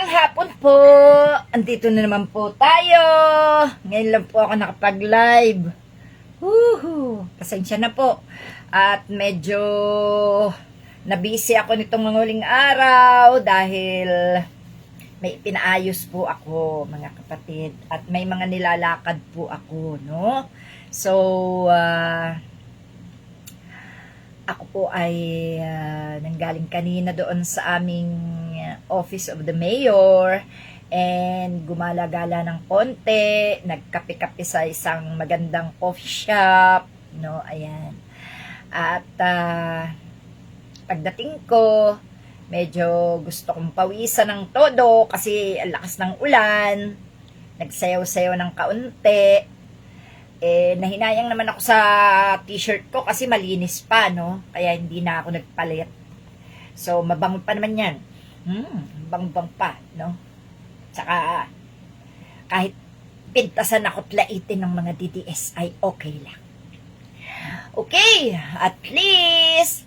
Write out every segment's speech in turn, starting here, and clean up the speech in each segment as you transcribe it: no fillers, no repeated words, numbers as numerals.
Magandang hapon po. Andito na naman po tayo. Ngayon lang po ako nakapag-live. Pasensya na po. At medyo nabisi ako nitong mga huling araw dahil may pinaayos po ako, mga kapatid. At may mga nilalakad po ako, no? So, ako po ay nanggaling kanina doon sa aming Office of the Mayor and gumala-gala ng konti, nagkape-kape sa isang magandang coffee shop, no? Ayan. At pagdating ko, medyo gusto kong pawisan ng todo kasi ang lakas ng ulan, nagsayaw-sayaw ng kaunti. Nahinayang naman ako sa t-shirt ko kasi malinis pa, no? Kaya hindi na ako nagpalit. So, mabango pa naman yan. Bang-bang pa, no? Tsaka, kahit pintasan ako't laitin ng mga DDS ay okay lang. Okay, at least,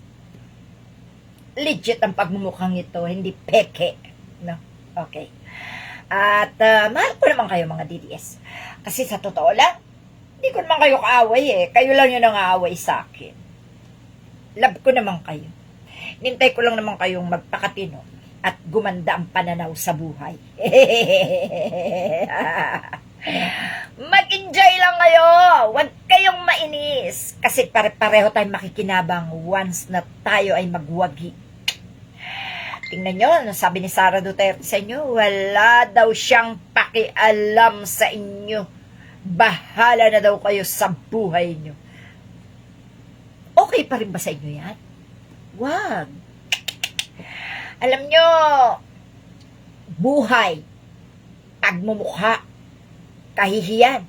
legit ang pagmumukhang ito, hindi peke, no? Okay. At, mahal ko naman kayo mga DDS. Kasi sa totoo lang, hindi ko naman kayo kaaway eh. Kayo lang yung nangaaway sa akin. Love ko naman kayo. Nintay ko lang naman kayong magpakatino at gumanda ang pananaw sa buhay. Mag-enjoy lang kayo. Huwag kayong mainis. Kasi pare-pareho tayong makikinabang once na tayo ay magwagi. Tingnan nyo, sabi ni Sara Duterte sa inyo, wala daw siyang pakialam sa inyo. Bahala na daw kayo sa buhay nyo. Okay pa rin ba sa inyo yan? Wag. Alam nyo, buhay, pagmumukha, kahihiyan,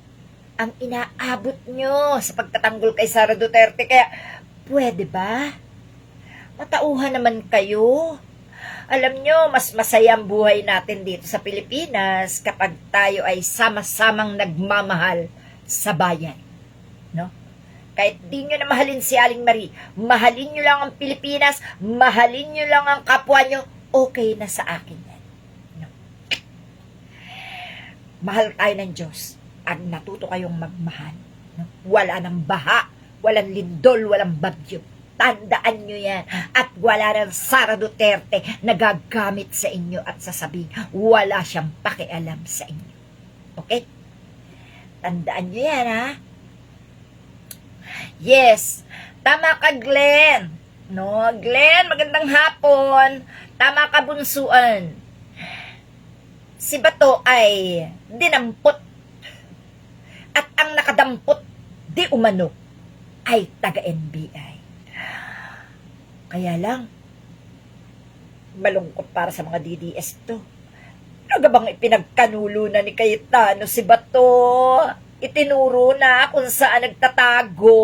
ang inaabot nyo sa pagtatanggol kay Sara Duterte. Kaya, pwede ba? Matauhan naman kayo. Alam nyo, mas masaya ang buhay natin dito sa Pilipinas kapag tayo ay sama-samang nagmamahal sa bayan. No? Kahit di nyo na mahalin si Aling Marie, mahalin nyo lang ang Pilipinas, mahalin nyo lang ang kapwa nyo, okay na sa akin yan. No? Mahal tayo ng Diyos at natuto kayong magmahal. No? Wala nang baha, walang lindol, walang bagyo. Tandaan nyo yan. At wala ng Sara Duterte na gagamit sa inyo at sasabihin, wala siyang pakialam sa inyo. Okay? Tandaan nyo yan, ha? Yes. Tama ka, Glenn. No, Glenn, magandang hapon. Tama ka, bunsuan. Si Bato ay dinampot. At ang nakadampot, di umano, ay taga-NBI. Kaya lang, malungkot para sa mga DDS to. Ano bang ipinagkanulo na ni Cayetano si Bato? Itinuro na kung saan nagtatago.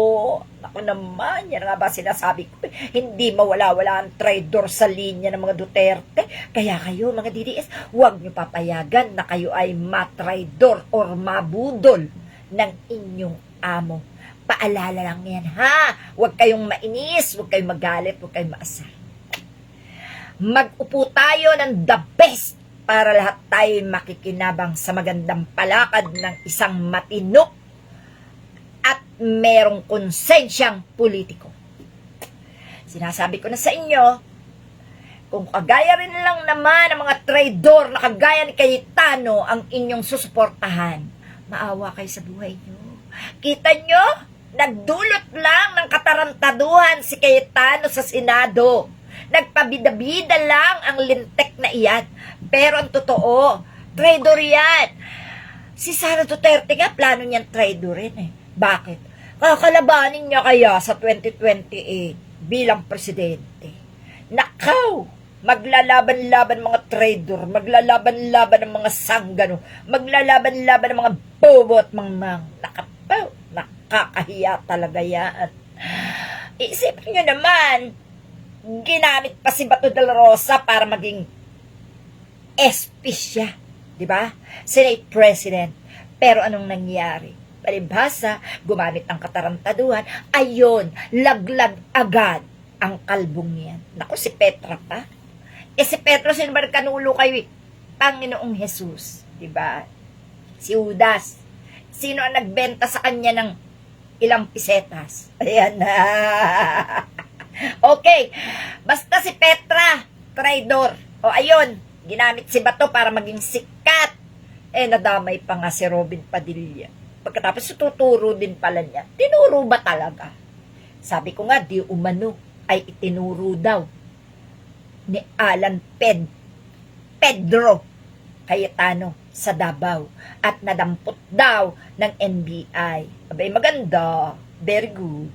Ako naman, yan nga ba sinasabi ko? Hindi mawala-wala ang traidor sa linya ng mga Duterte. Kaya kayo, mga DDS, huwag niyo papayagan na kayo ay matraidor or mabudol ng inyong amo. Paalala lang yan, ha? Huwag kayong mainis, huwag kayong magalit, huwag kayong maasar. Mag-upo tayo ng the best para lahat tayo makikinabang sa magandang palakad ng isang matino at merong konsensyang politiko. Sinasabi ko na sa inyo, kung kagaya rin lang naman ng mga traidor na kagaya ni Cayetano ang inyong susuportahan, maawa kayo sa buhay nyo. Kita nyo? Nagdulot lang ng katarantaduhan si Cayetano sa Senado. Nagpabida-bida lang ang lintek na iyan. Pero ang totoo, traidor yan. Si Sara Duterte nga, plano niyang traidorin eh. Bakit? Kakalabanin niya kaya sa 2028 bilang presidente. Nakaw! Maglalaban-laban mga traidor, maglalaban-laban ng mga sanggano, maglalaban-laban ng mga bobo at mga nakapaw. Nakakahiya talaga yan. Isipin nyo naman, ginamit pa si Bato de la Rosa para maging SP siya. Diba? Senate President. Pero anong nangyari? Palibhasa, gumamit ng katarantaduhan. Ayun, laglag agad ang kalbong yan. Naku, si Petra pa. Si Petra, sino ba nagkanulo kayo eh? Panginoong Jesus, di ba? Si Judas. Sino ang nagbenta sa kanya ng ilang pisetas? Ayan na. Okay. Basta si Petra, traidor. O ayun, ginamit si Bato para maging sikat. Nadamay pa nga si Robin Padilla. Pagkatapos tuturo din pala niya. Tinuro ba talaga? Sabi ko nga, di umano ay itinuro daw ni Alan Pedro Cayetano sa Davao at nadampot daw ng NBI. Abay, maganda. Very good.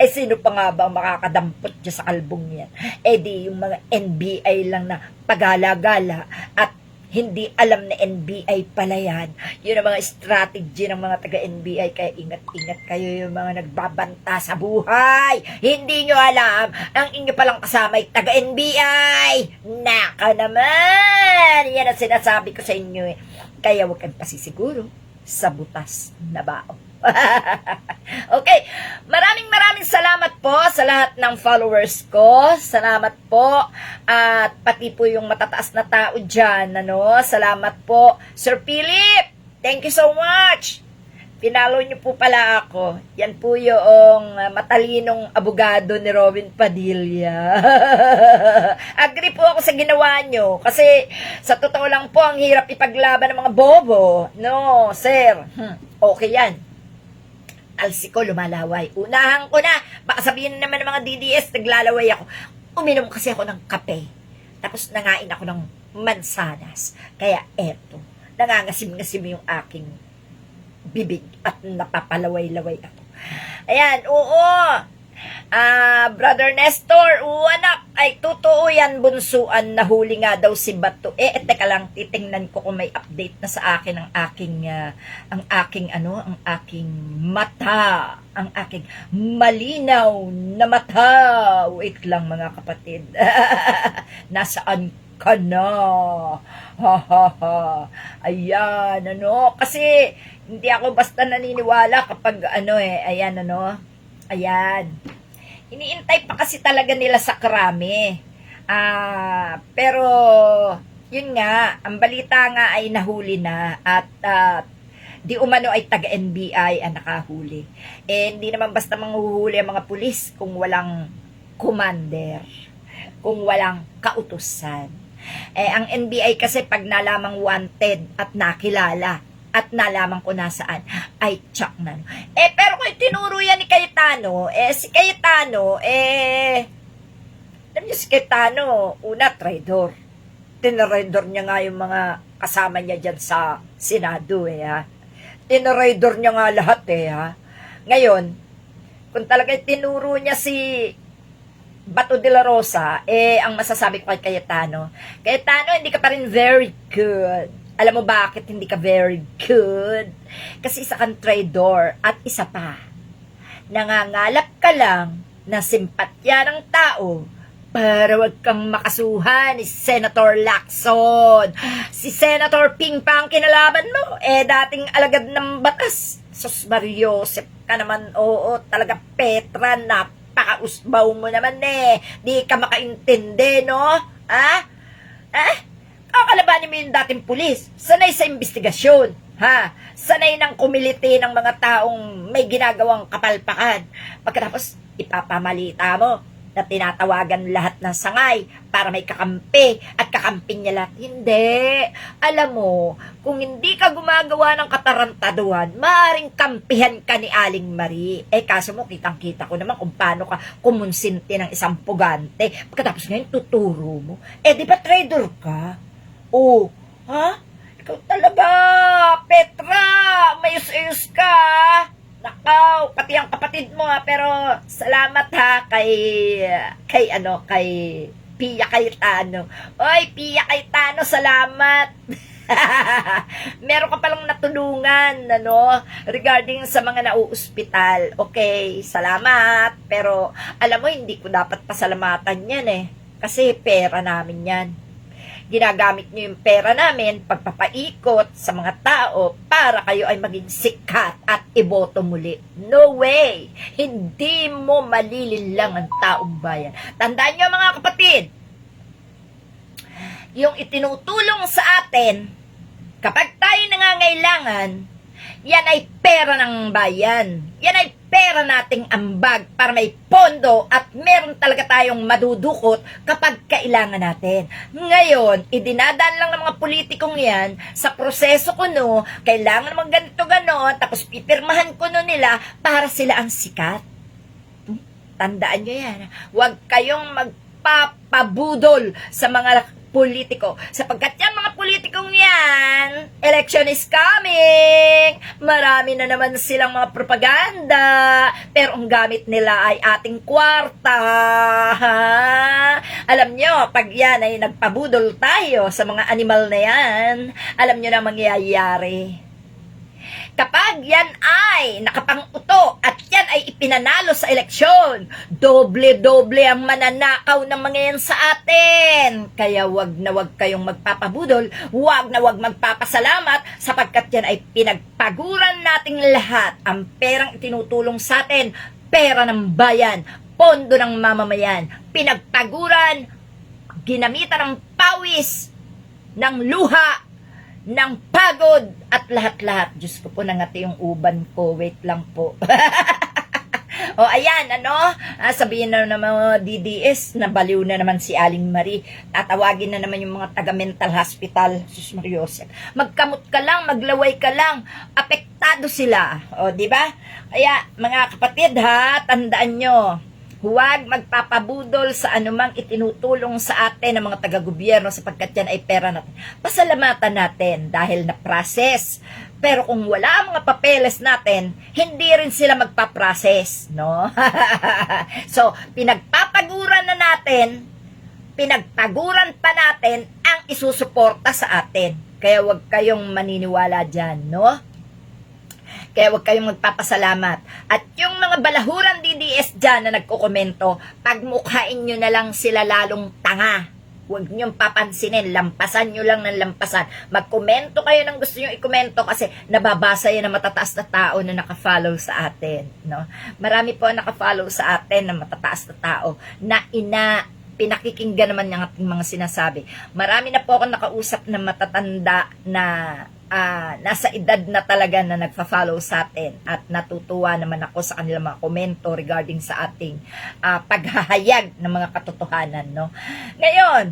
Sino pa nga ba makakadampot dyan sa albong yan? Di yung mga NBI lang na pagala-gala at hindi alam na NBI pala yan. Yun ang mga strategy ng mga taga-NBI. Kaya ingat-ingat kayo yung mga nagbabanta sa buhay. Hindi nyo alam, ang inyo palang kasama ay taga-NBI. Naka naman! Yan ang sinasabi ko sa inyo eh. Kaya huwag kang pasisiguro sa butas na baon. Okay, maraming salamat po sa lahat ng followers ko. Salamat po. At pati po yung matataas na tao dyan, salamat po. Sir Philip, thank you so much. Pinalo nyo po pala ako. Yan po yung matalinong abogado ni Robin Padilla. Agree po ako sa ginawa nyo. Kasi sa totoo lang po, ang hirap ipaglaban ng mga bobo. No, sir. Okay yan. Alsi ko lumalaway. Unahan ko na. Baka sabihin naman ng mga DDS, naglalaway ako. Uminom kasi ako ng kape. Tapos nangain ako ng mansanas. Kaya eto, nangangasim-ngasim yung aking bibig at napapalaway-laway ako. Ayan, oo. Brother Nestor, anak, ay totoo yan, bunsuan, nahuli nga daw si Bato. Teka lang, titingnan ko kung may update na sa akin ang aking mata, ang aking malinaw na mata. Wait lang mga kapatid. Nasaan ka na? Ha ha ha. Ayan, kasi hindi ako basta naniniwala kapag ayan. Iniintay pa kasi talaga nila sa krami. Pero, yun nga, ang balita nga ay nahuli na at di umano ay taga-NBI ang nakahuli. Hindi naman basta manghuhuli ang mga pulis kung walang commander, kung walang kautusan. Ang NBI kasi pag nalamang wanted at nakilala, at nalaman ko nasaan, ay tsak na. Pero kung tinuro yan ni Cayetano, si Cayetano, alam niyo si Cayetano, una, traidor. Tinraidor niya nga yung mga kasama niya dyan sa Senado, Tinraidor niya nga lahat, Ngayon, kung talaga tinuro niya si Bato de la Rosa, ang masasabi ko kay Cayetano, hindi ka pa rin very good. Alam mo bakit hindi ka very good? Kasi isa kang traidor at isa pa, nangangalap ka lang na simpatya ng tao para wag kang makasuhan ni Senator Lacson. Si Senator Ping Pang kinalaban mo, dating alagad ng batas. Sus Mariosep ka naman, oo, talaga Petra, napakausbaw mo naman Di ka makaintindi, no? Kakalabanin mo yung dating pulis. Sanay sa investigasyon. Sanay ng kumiliti ng mga taong may ginagawang kapalpakan. Pagkatapos, ipapamalita mo na tinatawagan lahat ng sangay para may kakampi at kakampin niya lahat. Hindi. Alam mo, kung hindi ka gumagawa ng katarantaduhan, maaaring kampihan ka ni Aling Marie. Kaso mo, kitang-kita ko naman kung paano ka kumonsinti ng isang pugante. Pagkatapos ngayon, tuturo mo. Di ba traidor ka? Ikaw talaga, Petra, mayus-ayus ka. Nakaw, pati ang kapatid mo pero salamat kay Pia Cayetano. Oy, Pia Cayetano, salamat. Meron ka palang natulungan, regarding sa mga nauospital. Okay, salamat. Pero, alam mo, hindi ko dapat pasalamatan yan kasi pera namin yan. Ginagamit nyo yung pera namin pagpapaikot sa mga tao para kayo ay maging sikat at iboto muli. No way! Hindi mo malilinlang ang taong bayan. Tandaan nyo mga kapatid, yung itinutulong sa atin, kapag tayo nangangailangan, yan ay pera ng bayan. Yan ay pera nating ambag para may pondo at meron talaga tayong madudukot kapag kailangan natin. Ngayon, idinadaan lang ng mga politikong yan sa proseso kuno, kailangan naman ganito ganon, tapos pipirmahan kuno nila para sila ang sikat. Tandaan nyo yan. Huwag kayong magpapabudol sa mga politiko. Sapagkat yan mga politikong yan, election is coming. Marami na naman silang mga propaganda. Pero ang gamit nila ay ating kwarta. Alam nyo, pag yan ay nagpabudol tayo sa mga animal na yan, alam nyo na mangyayari. Kapag yan ay nakapang-uto at yan ay ipinanalo sa eleksyon, doble-doble ang mananakaw ng mga yan sa atin. Kaya wag na wag kayong magpapabudol, wag na wag magpapasalamat, sapagkat yan ay pinagpaguran nating lahat. Ang perang itinutulong sa atin, pera ng bayan, pondo ng mamamayan, pinagpaguran, ginamitan ng pawis, ng luha, ng pagod at lahat-lahat. Diyos ko po, nangati yung uban ko. Wait lang po. O ayan, sabihin na naman mga DDS, nabaliw na naman si Aling Marie. Tatawagin na naman yung mga taga-mental hospital. Sus Mariosep. Magkamot ka lang, maglaway ka lang. Apektado sila. O, di ba? Kaya, mga kapatid ha, tandaan nyo, huwag magpapabudol sa anumang itinutulong sa atin ng mga taga-gobyerno sapagkat yan ay pera natin. Pasalamatan natin dahil na-process. Pero kung wala ang mga papeles natin, hindi rin sila magpa-process, no? So, pinagpapaguran na natin, pinagpaguran pa natin ang isusuporta sa atin. Kaya huwag kayong maniniwala dyan, no? Kaya huwag kayong magpapasalamat. At yung mga balahuran DDS dyan na nagkukomento, pagmukhain nyo na lang sila lalong tanga. Huwag nyo papansinin, lampasan nyo lang ng lampasan. Magkomento kayo ng gusto nyo ikomento kasi nababasa yan ng matataas na tao na nakafollow sa atin. No? Marami po ang nakafollow sa atin na matataas na tao na pinakikinggan naman yung ating mga sinasabi. Marami na po ako nakausap na matatanda na nasa edad na talaga na nagfa-follow sa atin at natutuwa naman ako sa kanilang mga komento regarding sa ating paghahayag ng mga katotohanan, no? Ngayon,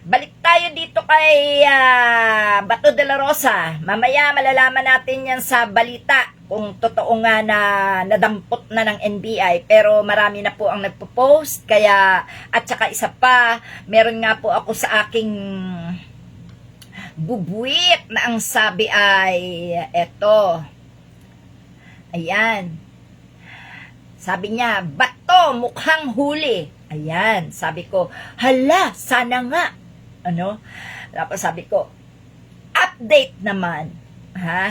balik tayo dito kay Bato de la Rosa. Mamaya malalaman natin yan sa balita kung totoo nga na nadampot na ng NBI, pero marami na po ang nagpo-post, kaya at saka isa pa, meron nga po ako sa aking bubuit na ang sabi ay eto. Ayan. Sabi niya, bato, mukhang huli. Ayan. Sabi ko, hala, sana nga. Tapos sabi ko, update naman.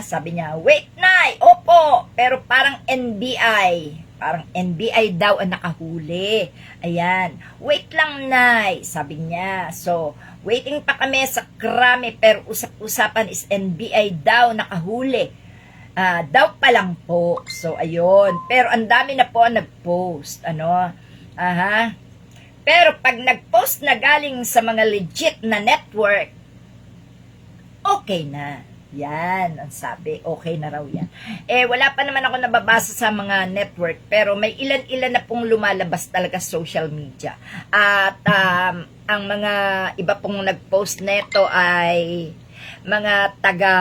Sabi niya, wait, Nay. Opo, pero parang NBI. Parang NBI daw ang nakahuli. Ayan. Wait lang, Nay. Sabi niya. So, waiting pa kami sa krami, pero usap-usapan is NBI daw nakahuli. Daw pa lang po. So, ayun. Pero ang dami na po ang nag-post. Pero pag nag-post na galing sa mga legit na network, okay na. Yan, ang sabi, okay na raw yan. Wala pa naman ako nababasa sa mga network, pero may ilan-ilan na pong lumalabas talaga social media. At ang mga iba pong nag-post neto ay mga taga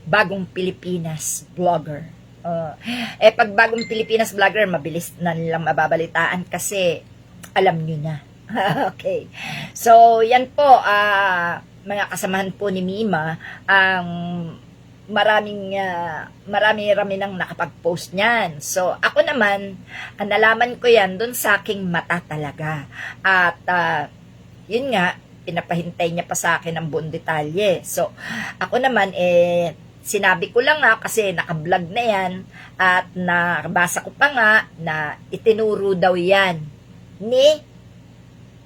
Bagong Pilipinas vlogger. Pag Bagong Pilipinas vlogger, mabilis na nilang mababalitaan kasi alam nyo na. Okay. So, yan po, mga kasamahan po ni Mima, ang marami nang nakapag-post niyan. So, ako naman, nalaman ko yan dun sa aking mata talaga. At, yun nga, pinapahintay niya pa sa akin ang buong detalye. So, ako naman, sinabi ko lang kasi naka-vlog na yan at nabasa ko pa nga na itinuro daw yan ni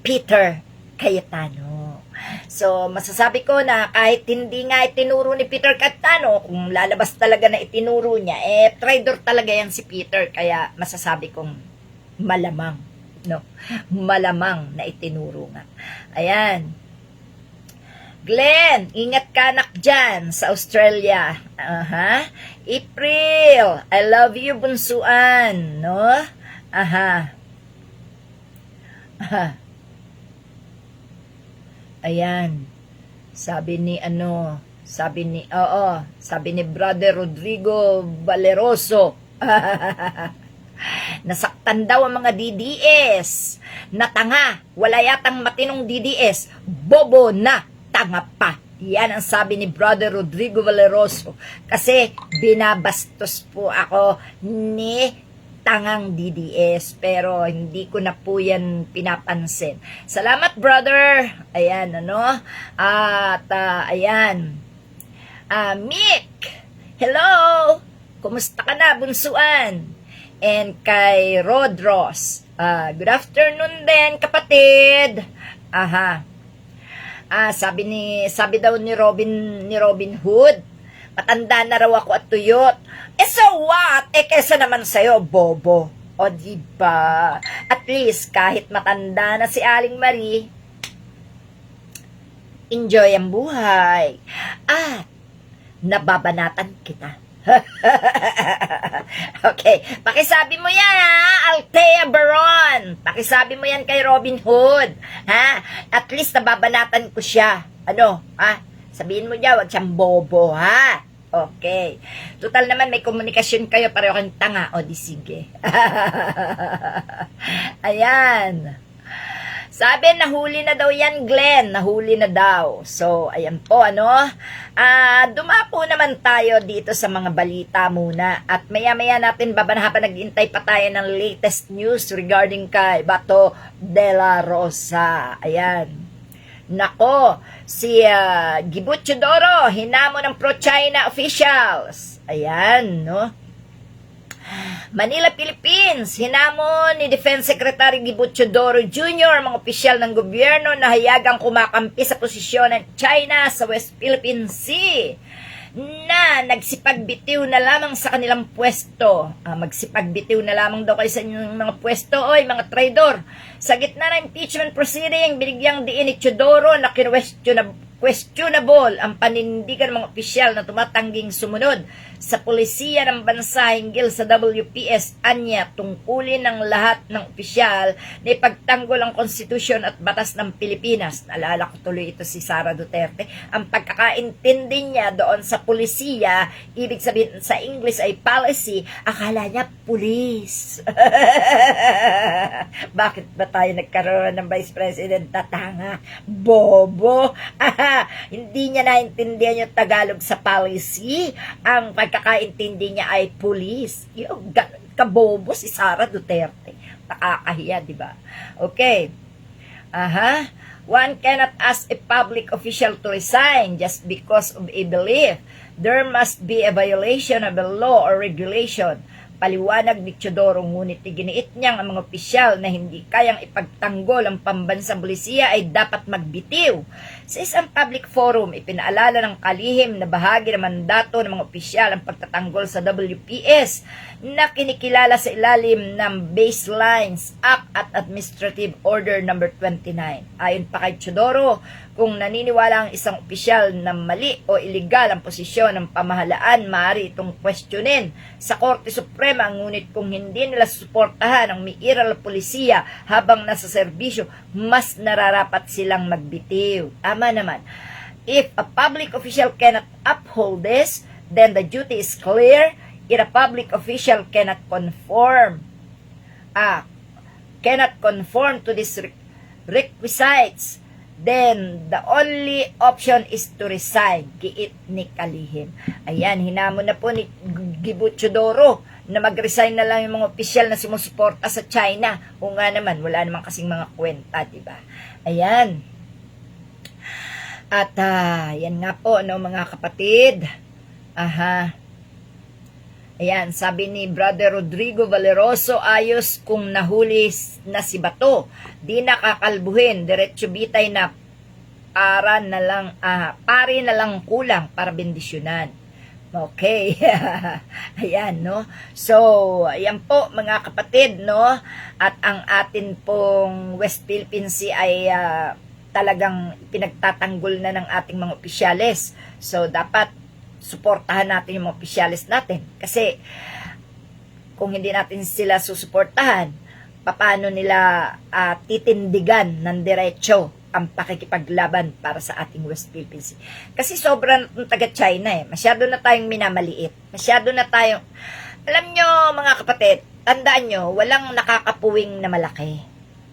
Peter Cayetano. So, masasabi ko na kahit hindi nga itinuro ni Peter Cayetano, kung lalabas talaga na itinuro niya, traitor talaga yan si Peter, kaya masasabi kong malamang, no? Malamang na itinuro nga. Ayan. Glenn, ingat ka anak dyan sa Australia. April, I love you bunsuan, no? Ayan. Sabi ni Brother Rodrigo Valeroso. Nasaktan daw ang mga DDS. Natanga, wala yatang matinong DDS. Bobo na, tanga pa. Yan ang sabi ni Brother Rodrigo Valeroso. Kasi binabastos po ako ni tangang DDS. Pero hindi ko na po yan pinapansin. Salamat, brother. Ayan, At, ayan. Mick, hello. Kumusta ka na, bunsuan? And kay Rodros, good afternoon din, kapatid. Sabi daw ni Robin Hood, matanda na raw ako at tuyot. So what? Kesa naman sa'yo, bobo. O diba? At least, kahit matanda na si Aling Marie, enjoy ang buhay. At, nababanatan kita. Okay, pakisabi mo yan Althea Baron. Pakisabi mo yan kay Robin Hood. At least nababanatan ko siya. Sabihin mo niya, wag siyang bobo, Okay. Total naman may komunikasyon kayo, pareho kang tanga. O di sige. Ayan. Sabi, nahuli na daw yan, Glenn. Nahuli na daw. So, ayan po, dumapo naman tayo dito sa mga balita muna. At maya-maya natin habang nag-intay pa tayo ng latest news regarding kay Bato de la Rosa. Ayan. Nako, si Gibo Teodoro, hinamo ng pro-China officials. Ayan, Manila, Philippines, hinamon ni Defense Secretary Gibo Teodoro Jr. mga opisyal ng gobyerno na hayagang kumakampi sa posisyon ng China sa West Philippine Sea na nagsipagbitiw na lamang sa kanilang pwesto. Magsipag-bitiw na lamang daw kayo sa inyong mga pwesto, oy, mga traidor. Sa gitna ng impeachment proceeding, binigyang diin ni Teodoro na questionable ang panindigan ng mga opisyal na tumatangging sumunod sa polisiya ng bansa hinggil sa WPS. Anya, tungkulin ng lahat ng opisyal na ipagtanggol ang konstitusyon at batas ng Pilipinas. Naalala ko tuloy ito si Sara Duterte. Ang pagkakaintindi niya doon sa polisiya, ibig sabihin sa English ay policy, akala niya police. Bakit ba tayo nagkaroon ng Vice President na tanga? Bobo! Hindi niya naintindihan yung Tagalog sa policy. Ang pagkakaintindi niya ay police. Yung kabobo si Sara Duterte. Nakakahiya, di ba? Okay. One cannot ask a public official to resign just because of a belief. There must be a violation of a law or regulation. Paliwanag ni Teodoro, ngunit iginiit niyang ang mga opisyal na hindi kayang ipagtanggol ang pambansang polisiya ay dapat magbitiw. Sa isang public forum, ipinaalala ng kalihim na bahagi ng mandato ng mga opisyal ang pagtatanggol sa WPS na kinikilala sa ilalim ng Baselines Act at Administrative Order No. 29. Ayon pa kay Teodoro, kung naniniwala ang isang opisyal na mali o iligal ang posisyon ng pamahalaan, maaari itong questionin sa Korte Suprema, ngunit kung hindi nila suportahan ang miiral na polisiya habang nasa serbisyo, mas nararapat silang magbitiw. Tama naman. If a public official cannot uphold this, then the duty is clear. If a public official cannot conform to these requisites, then the only option is to resign. Giit ni kalihim. Ayan, hinamon na po ni Gibo Teodoro na mag-resign na lang yung mga opisyal na sumusuporta sa China. O nga naman, wala naman kasing mga kwenta, diba? Ayan. At yan nga po, mga kapatid. Ayan, sabi ni Brother Rodrigo Valeroso, ayos kung nahuli na si Bato. Di nakakalbuhin, diretso bitay na pari na lang kulang para bendisyonan. Okay. Ayan, So, ayan po, mga kapatid, At ang atin pong West Philippine Sea ay talagang pinagtatanggol na ng ating mga opisyales. So, dapat suportahan natin yung mga opisyales natin. Kasi, kung hindi natin sila susuportahan, paano nila titindigan ng diretso ang pakikipaglaban para sa ating West Philippine Sea. Kasi sobrang taga-China Masyado na tayong minamaliit. Masyado na tayong, alam nyo mga kapatid, tandaan nyo, walang nakakapuwing na malaki.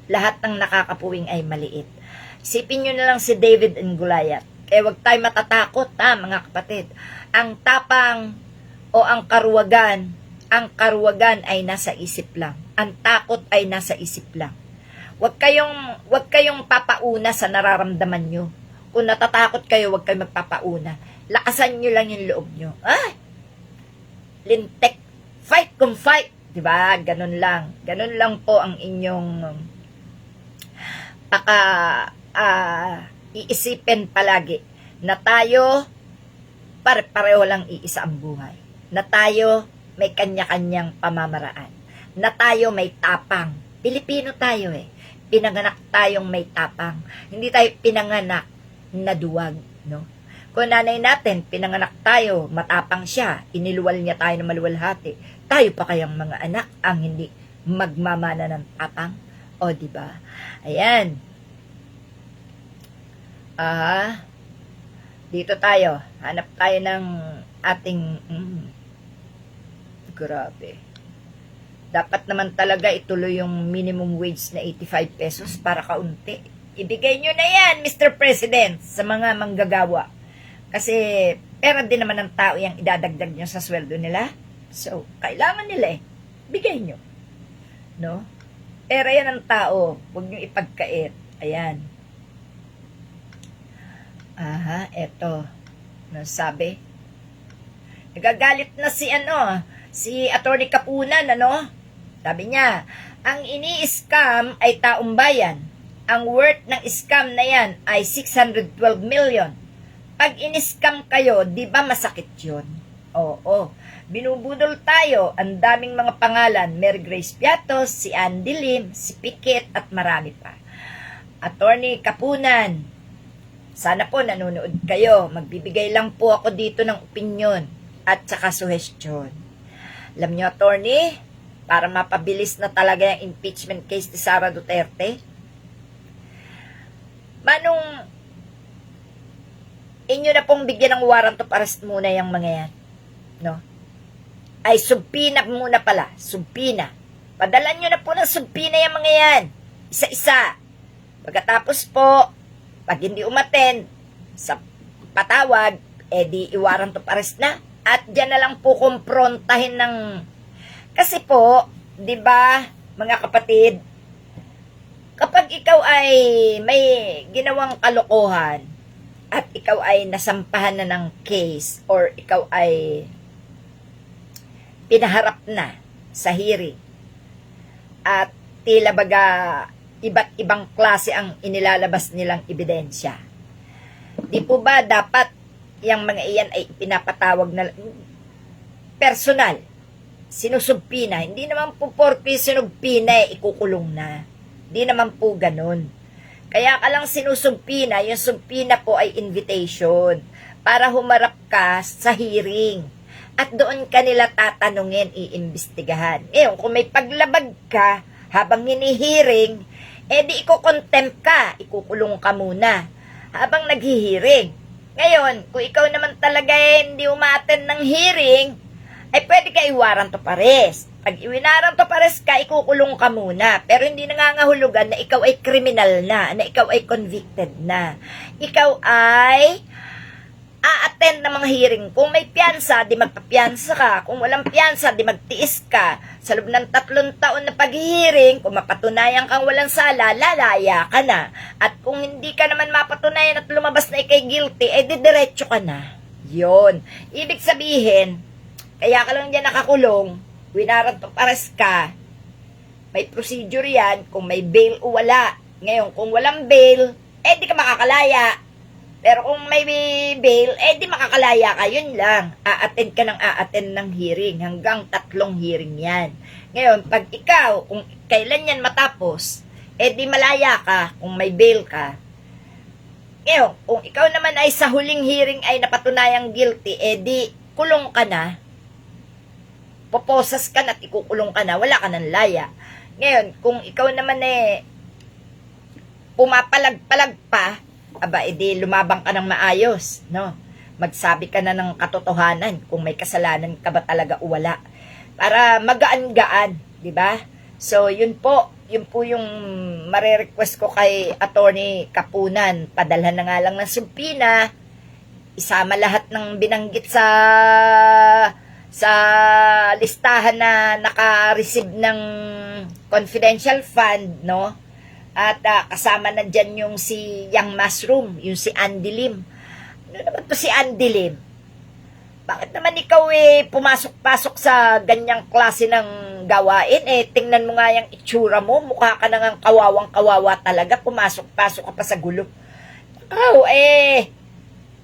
Lahat ng nakakapuwing ay maliit. Isipin nyo na lang si David and Goliath. Kaya wag tayo matatakot mga kapatid. Ang tapang o ang karuwagan ay nasa isip lang. Ang takot ay nasa isip lang. Wag kayong papauna sa nararamdaman nyo. Kung natatakot kayo, wag kayong magpapauna. Lakasan nyo lang yung loob nyo. Lintek. Fight kung fight. Diba? Ganun lang. Ganun lang po ang inyong iisipin palagi na tayo pare-pareho lang iisa ang buhay. Na tayo may kanya-kanyang pamamaraan. Na tayo may tapang. Pilipino tayo Pinanganak tayong may tapang. Hindi tayo pinanganak na duwag, no? Kung nanay natin, pinanganak tayo, matapang siya, iniluwal niya tayo ng maluwalhati. Tayo pa kayang mga anak ang hindi magmamana ng tapang? O, diba? Ayan. Dito tayo. Hanap tayo ng ating grabe. Dapat naman talaga ituloy yung minimum wage na 85 pesos para kaunti. Ibigay nyo na yan, Mr. President, sa mga manggagawa. Kasi pera din naman ng tao yung idadagdag nyo sa sweldo nila. So, kailangan nila bigay nyo. No? Pera yan ng tao. Huwag nyo ipagkait. Ayan. Eto. Ano sabi? Nagagalit na si Attorney Kapunan, Sabi niya, ang ini-scam ay taong bayan. Ang worth ng scam na yan ay 612 million. Pag in-scam kayo, di ba masakit yun? Oo. Binubudol tayo, ang daming mga pangalan, Mary Grace Piatos, si Andy Lim, si Pikit, at marami pa. Attorney Kapunan, sana po nanonood kayo. Magbibigay lang po ako dito ng opinyon at saka suhestyon. Alam nyo, attorney, para mapabilis na talaga yung impeachment case ni Sara Duterte, manong inyo na pong bigyan ng warrant of arrest muna yung mga yan. No? Ay, subpina muna pala. Subpina. Padala nyo na po ng subpina yung mga yan. Isa-isa. Pagkatapos po, pag hindi umattend sa patawag, di i-warrant of arrest na. At dyan na lang po kumprontahin ng... Kasi po, di ba, mga kapatid, kapag ikaw ay may ginawang kalokohan at ikaw ay nasampahan na ng case or ikaw ay pinaharap na sa hearing at tila baga iba't ibang klase ang inilalabas nilang ebidensya. Di po ba dapat yung mga iyan ay pinapatawag na personal, sinusubpina? Hindi naman po porke sinubpina ikukulong na. Hindi naman po ganun. Kaya ka lang sinusubpina, yung subpina po ay invitation para humarap ka sa hearing. At doon ka nila tatanungin, iimbestigahan. Ngayon, kung may paglabag ka habang hinihiring, di iko-contempt ka, ikukulong ka muna habang naghihiring. Ngayon, kung ikaw naman talaga hindi umattend ng hearing, ay pwede ka i-warrant of arrest. Pag i-warrant of arrest ka, ikukulong ka muna. Pero hindi nangangahulugan na ikaw ay criminal na ikaw ay convicted na. Ikaw ay a-attend ng mga hearing. Kung may piyansa, di magpapiyansa ka. Kung walang piyansa, di magtiis ka. Sa loob ng 3 taon na pag-hearing, kung mapatunayan kang walang sala, lalaya ka na. At kung hindi ka naman mapatunayan at lumabas na ikay guilty, didiretso ka na. Yun. Ibig sabihin, kaya ka lang dyan nakakulong, winarant of arrest ka, may procedure yan, kung may bail o wala. Ngayon, kung walang bail, di ka makakalaya. Pero kung may bail, di makakalaya ka, yun lang. A-attend ka ng a-attend ng hearing. Hanggang 3 hearing yan. Ngayon, pag ikaw, kung kailan yan matapos, di malaya ka kung may bail ka. Ngayon, kung ikaw naman ay sa huling hearing ay napatunayang guilty, di kulong ka na, poposas ka na at ikukulong ka na, wala ka ng laya. Ngayon, kung ikaw naman pumapalag-palag pa, edi lumabang ka ng maayos, no? Magsabi ka na ng katotohanan kung may kasalanan ka ba talaga o wala. Para magaan-gaan, di ba? So, yun po yung mare-request ko kay Attorney Kapunan. Padalhan na nga lang ng subpina, isama lahat ng binanggit sa listahan na naka-receive ng confidential fund, no? At kasama na dyan yung si Young Mushroom, yung si Andy Lim. Ano naman to si Andy Lim? Bakit naman ikaw pumasok-pasok sa ganyang klase ng gawain? Tingnan mo nga yung itsura mo, mukha ka na ngang kawawang-kawawa talaga, pumasok-pasok ka pa sa gulo.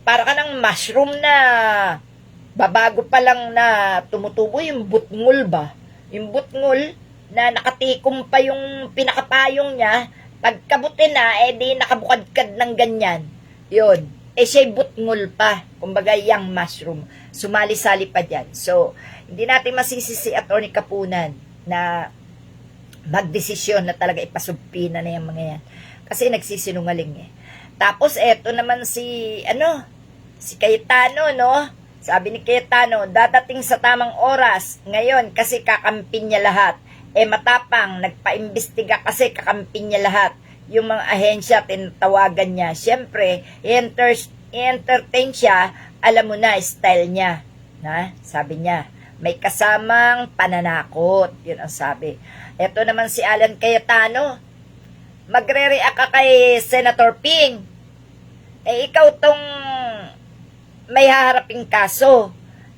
Para ka ng mushroom na babago pa lang na tumutubo, yung butngul ba? Yung butngul na nakatikom pa yung pinakapayong niya, pagkabuti na, di nakabukadkad ng ganyan. Yun. Siya'y butngul pa. Kumbaga, young mushroom. Sumali-sali pa dyan. So, hindi natin masisi si Attorney Kapunan na magdesisyon na talaga ipasubpina na yung mga yan. Kasi nagsisinungaling Tapos, eto naman si Cayetano, no? Sabi ni Cayetano, dadating sa tamang oras. Ngayon, kasi kakampin niya lahat. Matapang, nagpaimbestiga kasi kakampin niya lahat. Yung mga ahensya, tinatawagan niya. Siyempre, i-entertain siya, alam mo na, style niya. Sabi niya, may kasamang pananakot. Yun ang sabi. Ito naman si Alan Cayetano. Magre-react ka kay Senator Ping. Ikaw tong may haharaping kaso.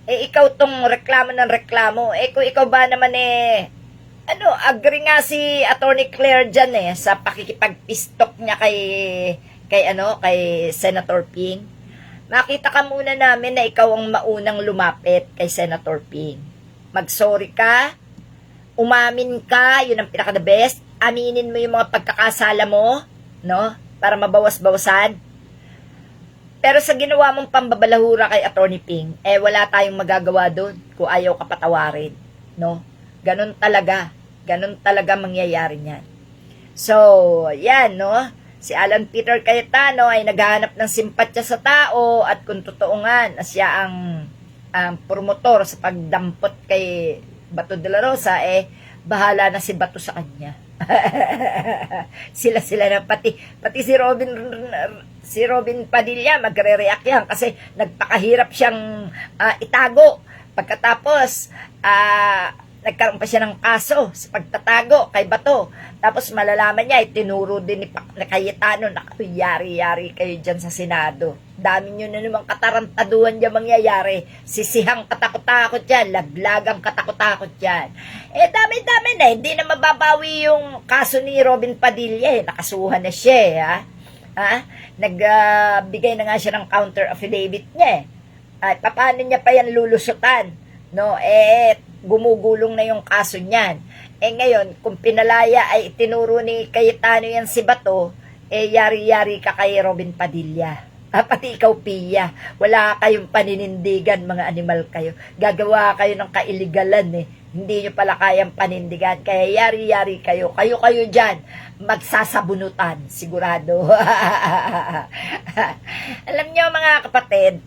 Ikaw tong reklamo ng reklamo. Kung ikaw ba naman agree nga si Attorney Claire dyan sa pakikipagpistok niya kay Senator Ping. Makita ka muna namin na ikaw ang maunang lumapit kay Senator Ping. Mag-sorry ka, umamin ka, yun ang pinaka-the best. Aminin mo yung mga pagkakasala mo, no? Para mabawas-bawasan. Pero sa ginawa mong pambabalahura kay Attorney Ping, wala tayong magagawa doon kung ayaw ka patawarin, no? Ganun talaga mangyayari niyan. So, yan, no? Si Alan Peter Cayetano ay naghahanap ng simpatya sa tao at kung totoo nga na siya ang promotor sa pagdampot kay Bato de la Rosa, bahala na si Bato sa kanya. Sila na pati si Robin Padilla magre-react yan kasi nagpakahirap siyang itago. Pagkatapos nagkaroon pa siya ng kaso sa pagtatago kay Bato. Tapos malalaman niya, tinuro din ni Cayetano na yari-yari kayo dyan sa Senado. Dami nyo na namang katarantaduhan dyan mangyayari. Sisihang katakot-takot yan, laglagang katakot-takot yan. Dami-dami na, hindi na mababawi yung kaso ni Robin Padilla. Nakasuhan na siya, nagbigay na nga siya ng counter affidavit niya. Paano niya pa yan lulusutan? No, gumugulong na yung kaso niyan. Ngayon, kung pinalaya ay itinuro ni Cayetano yan si Bato, yari-yari ka kay Robin Padilla. Pati ikaw, Pia. Wala kayong paninindigan, mga animal kayo. Gagawa kayo ng kailigalan Hindi nyo pala kayang panindigan. Kaya yari-yari kayo. Kayo dyan. Magsasabunutan. Sigurado. Alam nyo, mga kapatid,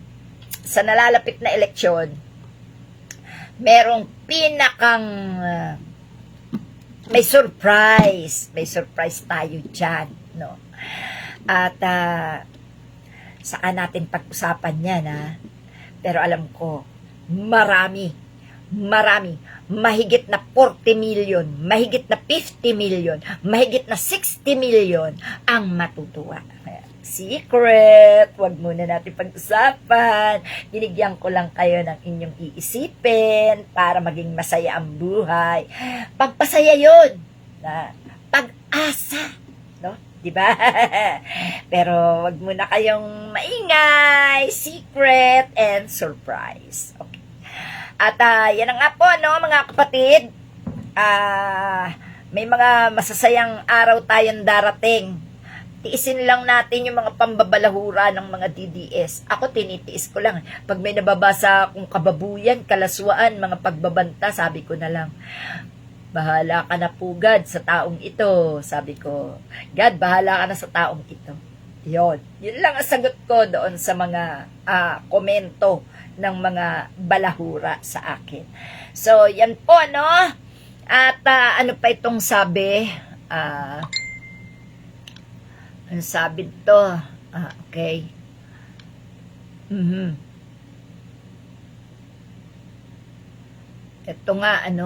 sa nalalapit na eleksyon, merong may surprise tayo dyan, no? At saka natin pag-usapan yan, pero alam ko marami, mahigit na 40 million, mahigit na 50 million, mahigit na 60 million ang matutuwa. Secret, wag muna natin pag-usapan. Binigyan ko lang kayo ng inyong iisipin para maging masaya ang buhay. Pagpasaya yun, na pag-asa, no? Diba? Pero wag muna kayong maingay, secret and surprise. Okay. At yan na nga po, no, mga kapatid. May mga masasayang araw tayong darating. titiisin lang natin yung mga pambabalahura ng mga DDS. Ako tinitiis ko lang. Pag may nababasa akong kababuyan, kalaswaan, mga pagbabanta, sabi ko na lang, bahala ka na po God sa taong ito. Sabi ko, God, bahala ka na sa taong ito. Yun lang ang sagot ko doon sa mga komento ng mga balahura sa akin. So, yan po, no? At ano pa itong sabi? Ang sabi to, okay. Ito nga, 3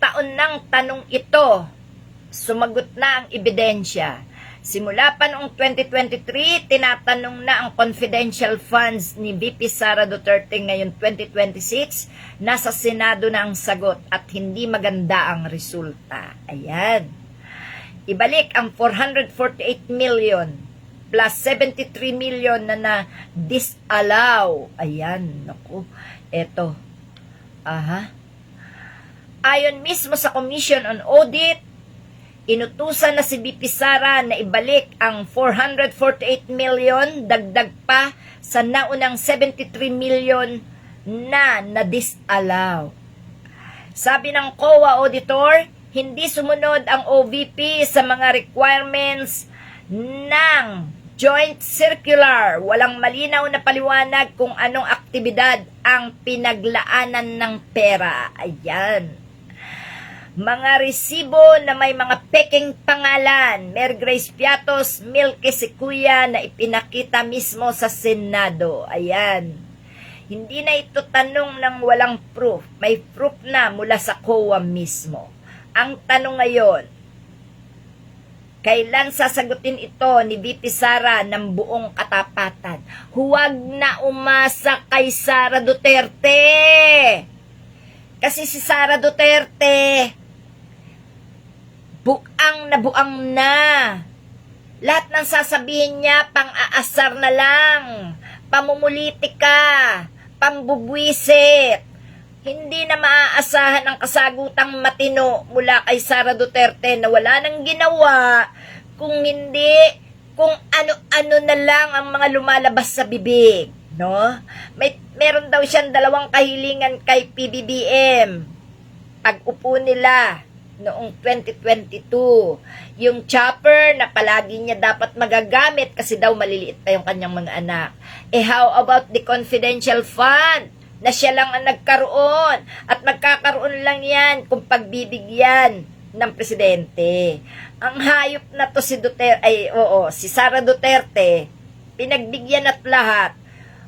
taon ng tanong ito, sumagot na ang ebidensya. Simula pa noong 2023, tinatanong na ang confidential funds ni VP Sara Duterte. Ngayon 2026, nasa Senado na ang sagot at hindi maganda ang resulta. Ayan. Ibalik ang 448 million plus 73 million na disallow. Ayan, naku. Eto. Ayon mismo sa Commission on Audit, inutusan na si VP Sara na ibalik ang 448 million, dagdag pa sa naunang 73 million na na-disallow. Sabi ng COA auditor, hindi sumunod ang OVP sa mga requirements ng Joint Circular. Walang malinaw na paliwanag kung anong aktibidad ang pinaglaanan ng pera. Ayan. Mga resibo na may mga peking pangalan, Mary Grace Piatos, Milky Sequoia, na ipinakita mismo sa Senado. Ayan. Hindi na ito tanong ng walang proof. May proof na mula sa COA mismo. Ang tanong ngayon, kailan sasagutin ito ni VP Sara ng buong katapatan? Huwag na umasa kay Sara Duterte. Kasi si Sara Duterte, buang na. Lahat ng sasabihin niya, pang-aasar na lang, pamumulitika, pambubwisit. Hindi na maaasahan ang kasagutang matino mula kay Sara Duterte na wala nang ginawa kung hindi, kung ano-ano na lang ang mga lumalabas sa bibig. No? Meron daw siyang 2 kahilingan kay PBBM. Pag-upo nila noong 2022. Yung chopper na palagi niya dapat magagamit kasi daw maliliit pa yung kanyang mga anak. How about the confidential fund na siya lang ang nagkaroon at magkakaroon lang yan kung pagbibigyan ng presidente. Ang hayop na to si Duterte, si Sara Duterte, pinagbigyan at lahat.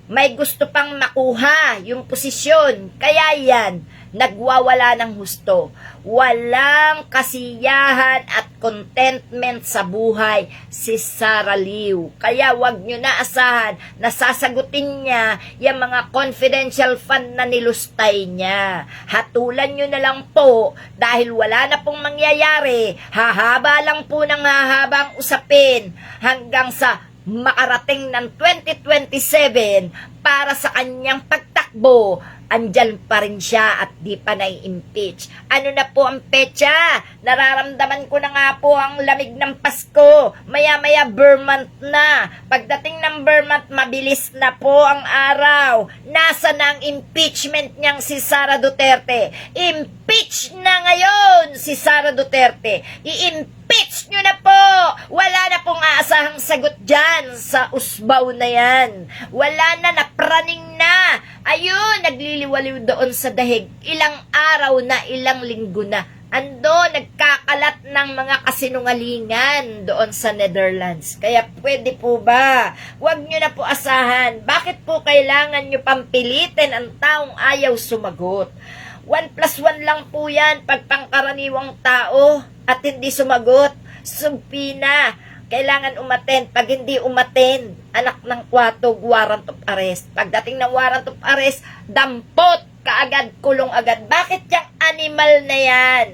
May gusto pang makuha yung posisyon. Kaya yan, nagwawala ng husto. Walang kasiyahan at contentment sa buhay si Sara Liu. Kaya wag nyo na asahan na sasagutin niya yung mga confidential fund na nilustay niya. Hatulan nyo na lang po dahil wala na pong mangyayari. Hahaba lang po ng hahabang usapin hanggang sa makarating ng 2027 para sa kanyang pagtakbo. Andyan pa rin siya at di pa nai-impeach. Ano na po ang petsa? Nararamdaman ko na nga po ang lamig ng Pasko. Maya-maya Vermont na. Pagdating ng Vermont, mabilis na po ang araw. Nasa na ang impeachment niyang si Sara Duterte? Impeach na ngayon si Sara Duterte. I-impeach nyo na po. Wala na pong aasahang sagot dyan sa usbaw na yan. Wala na, napraning na. Ayun, nagliliwaliw doon sa dahig. Ilang araw na, ilang linggo na. Ando, nagkakalat ng mga kasinungalingan doon sa Netherlands. Kaya pwede po ba? Huwag nyo na po asahan. Bakit po kailangan nyo pampilitin ang taong ayaw sumagot? 1+1 lang po yan pag pangkaraniwang tao at hindi sumagot. Sumpi na. Kailangan umattend. Pag hindi umattend, anak ng kwatog, warrant of arrest. Pagdating ng warrant of arrest, dampot, kaagad, kulong agad. Bakit yung animal na yan?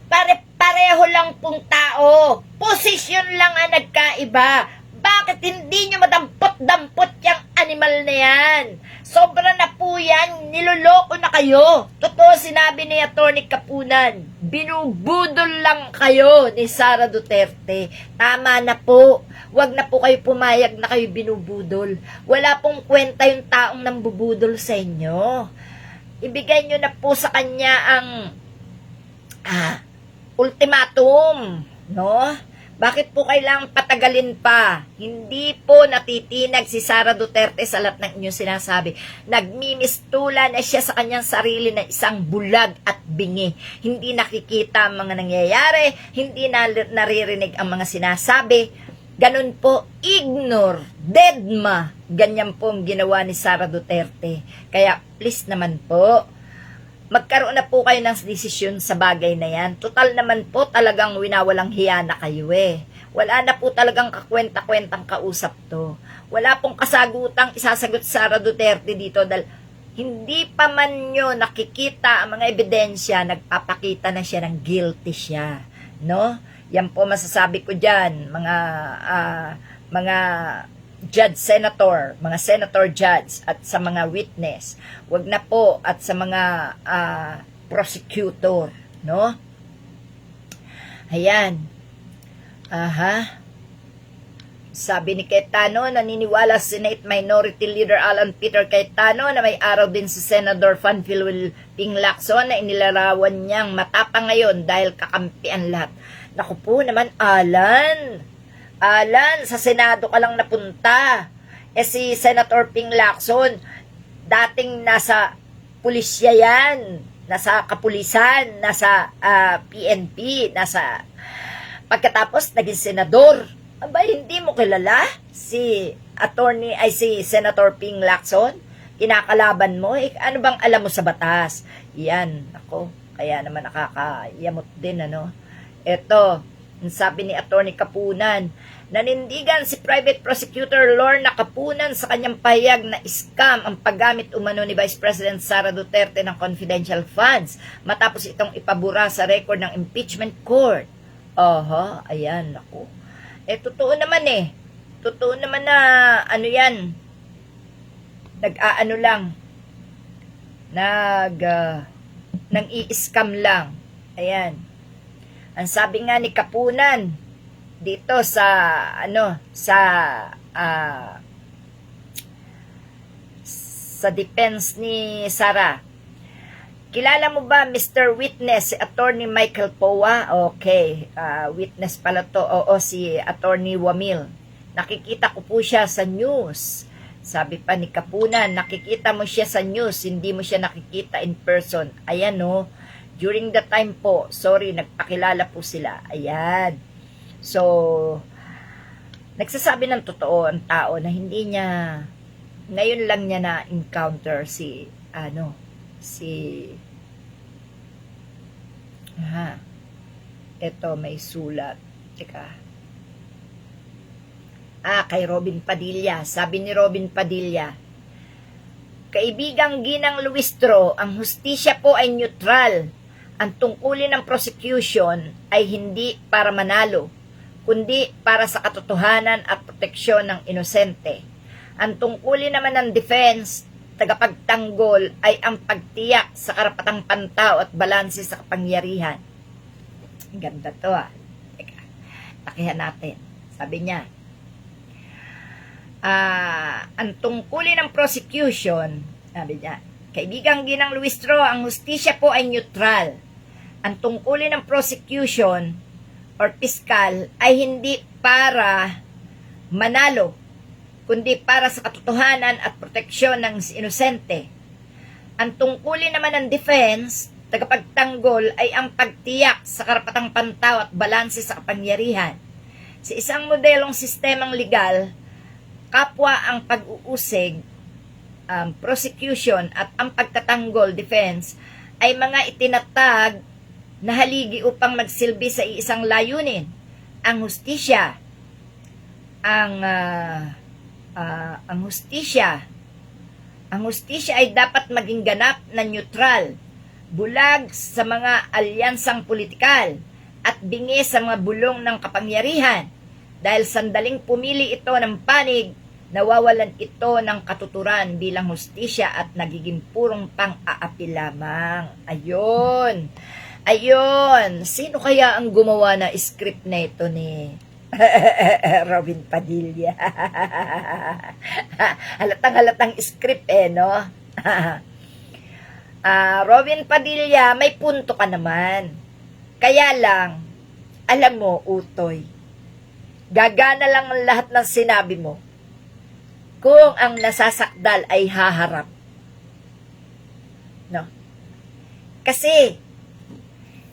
Pare-pareho lang pong tao. Posisyon lang ang nagkaiba. Bakit Bakit hindi nyo madampot-dampot yung animal na yan? Sobra na po yan. Niloloko na kayo. Totoo sinabi ni Atty. Kapunan. Binubudol lang kayo ni Sara Duterte. Tama na po. Huwag na po kayo pumayag na kayo binubudol. Wala pong kwenta yung taong nambubudol sa inyo. Ibigay nyo na po sa kanya ang ultimatum. No? Bakit po kailangang patagalin pa? Hindi po natitinag si Sara Duterte sa lahat ng inyong sinasabi. Nagmimistula na siya sa kanyang sarili na isang bulag at bingi. Hindi nakikita ang mga nangyayari, hindi naririnig ang mga sinasabi. Ganun po, ignore, deadma. Ganyan po ang ginawa ni Sara Duterte. Kaya please naman po, magkaroon na po kayo ng desisyon sa bagay na yan. Total naman po talagang winawalang hiya na kayo eh. Wala na po talagang kakwenta-kwentang kausap to. Wala pong kasagutang isasagot Sara Duterte dito dahil hindi pa man nyo nakikita ang mga ebidensya, nagpapakita na siya ng guilty siya. No? Yan po masasabi ko dyan, mga judge senator, mga senator judge at sa mga witness, wag na po at sa mga prosecutor, no? Ayan. Sabi ni Cayetano, naniniwala Senate Minority Leader Alan Peter Cayetano na may araw din si Senator Fanfil Ping Lacson na inilarawan niyang matapang ngayon dahil kakampian lahat. Naku po naman, Alan, sa Senado ka lang napunta. Si Senator Ping Lacson, dating nasa pulisya yan, nasa kapulisan, nasa PNP, pagkatapos naging senador. Aba, hindi mo kilala si Senator Ping Lacson? Kinakalaban mo? Ano bang alam mo sa batas? Yan, ako, kaya naman nakakayamot din, ano? Ito, sabi ni Atty. Kapunan, nanindigan si Private Prosecutor Lorna Kapunan sa kanyang pahayag na scam ang paggamit umano ni Vice President Sara Duterte ng confidential funds matapos itong ipabura sa record ng impeachment court. Ayan, ako. Totoo naman Totoo naman na, nag-aano lang. Nang i-scam lang. Ayan. Ang sabi nga ni Kapunan dito sa defense ni Sara. Kilala mo ba Mr. Witness si Attorney Michael Poa? Okay, witness pala to. Oo, si Attorney Wamil. Nakikita ko po siya sa news. Sabi pa ni Kapunan, nakikita mo siya sa news, hindi mo siya nakikita in person. Ayan no. During the time po, sorry, nagpakilala po sila. Ayan. So, nagsasabi ng totoo ang tao na hindi niya, ngayon lang niya na-encounter eto may sulat. Teka. Kay Robin Padilla. Sabi ni Robin Padilla, Kaibigang Ginang Luistro, ang hustisya po ay neutral. Ang tungkulin ng prosecution ay hindi para manalo, kundi para sa katotohanan at proteksyon ng inosente. Ang tungkulin naman ng defense, tagapagtanggol, ay ang pagtiyak sa karapatang pantao at balanse sa kapangyarihan. Ganda to Teka, takihan natin. Sabi niya, ang tungkulin ng prosecution, sabi niya, Kaibigang Ginang Luistro, ang hustisya po ay neutral. Ang tungkulin ng prosecution or piskal ay hindi para manalo, kundi para sa katotohanan at proteksyon ng inosente. Ang tungkulin naman ng defense, tagapagtanggol, ay ang pagtiyak sa karapatang pantao at balanse sa kapangyarihan. Sa isang modelong sistemang legal, kapwa ang pag-uusig, prosecution at ang pagtatanggol, defense, ay mga itinatag na haligi upang magsilbi sa isang layunin, ang hustisya. Ang hustisya ay dapat maging ganap na neutral, bulag sa mga alyansang politikal, at bingi sa mga bulong ng kapangyarihan. Dahil sandaling pumili ito ng panig, nawawalan ito ng katuturan bilang hustisya at nagiging purong pang-aapi lamang. Ayun. Ayun. Sino kaya ang gumawa ng script na ito ni Robin Padilla? Halatang-halatang script no? Robin Padilla, may punto ka naman. Kaya lang, alam mo, Utoy, gagana lang ang lahat ng sinabi mo kung ang nasasakdal ay haharap. No? Kasi,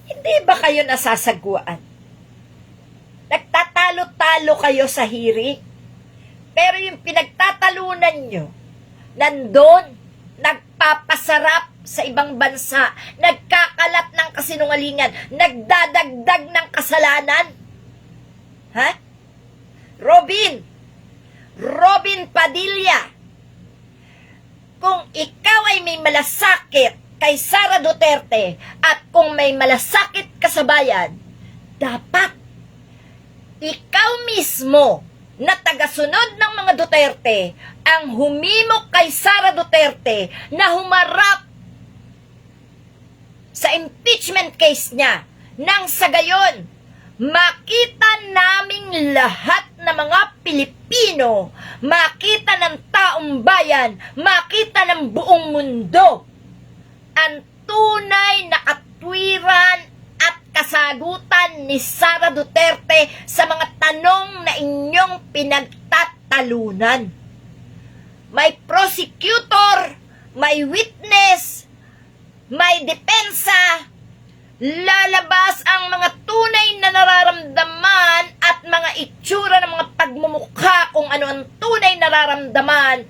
hindi ba kayo nasasaguan? Nagtatalo-talo kayo sa hearing, pero yung pinagtatalunan nyo, nandun, nagpapasarap sa ibang bansa, nagkakalat ng kasinungalingan, nagdadagdag ng kasalanan. Ha? Robin Padilla, kung ikaw ay may malasakit kay Sara Duterte at kung may malasakit ka sa bayan, dapat ikaw mismo na tagasunod ng mga Duterte ang humimok kay Sara Duterte na humarap sa impeachment case niya nang sa gayon makita naming lahat na mga Pilipino, makita ng taong bayan, makita ng buong mundo ang tunay na katwiran at kasagutan ni Sara Duterte sa mga tanong na inyong pinagtatalunan. May prosecutor, may witness, may depensa, lalabas ang mga tunay na nararamdaman at mga itsura ng mga pagmumukha kung ano ang tunay nararamdaman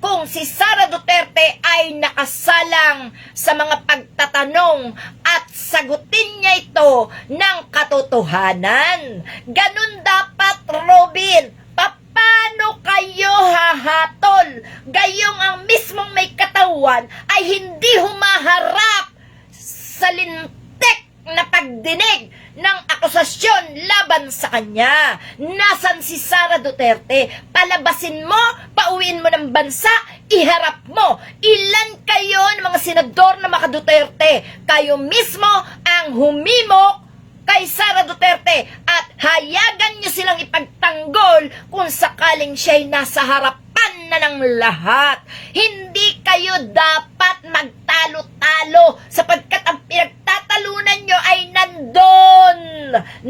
kung si Sara Duterte ay nakasalang sa mga pagtatanong at sagutin niya ito ng katotohanan. Ganun dapat, Robin. Paano kayo hahatol? Gayong ang mismong may katawan ay hindi humaharap sa lintik na pagdinig ng akusasyon laban sa kanya. Nasan si Sara Duterte? Palabasin mo, pauwiin mo ng bansa, iharap mo. Ilan kayo ng mga senador na mga Duterte? Kayo mismo ang humimok kay Sara Duterte at hayagan nyo silang ipagtanggol kung sakaling siya'y nasa harapan na ng lahat. Hindi kayo dapat magtalo-talo sapagkat ang pinagtatalunan nyo ay nandun,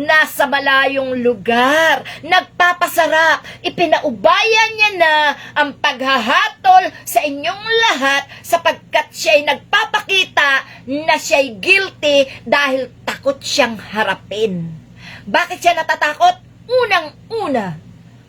nasa malayong lugar, nagpapasarap. Ipinaubayan niya na ang paghahatol sa inyong lahat sapagkat siya'y nagpapakita na siya'y guilty dahil takot siyang harapin. Bakit siya natatakot? Unang-una,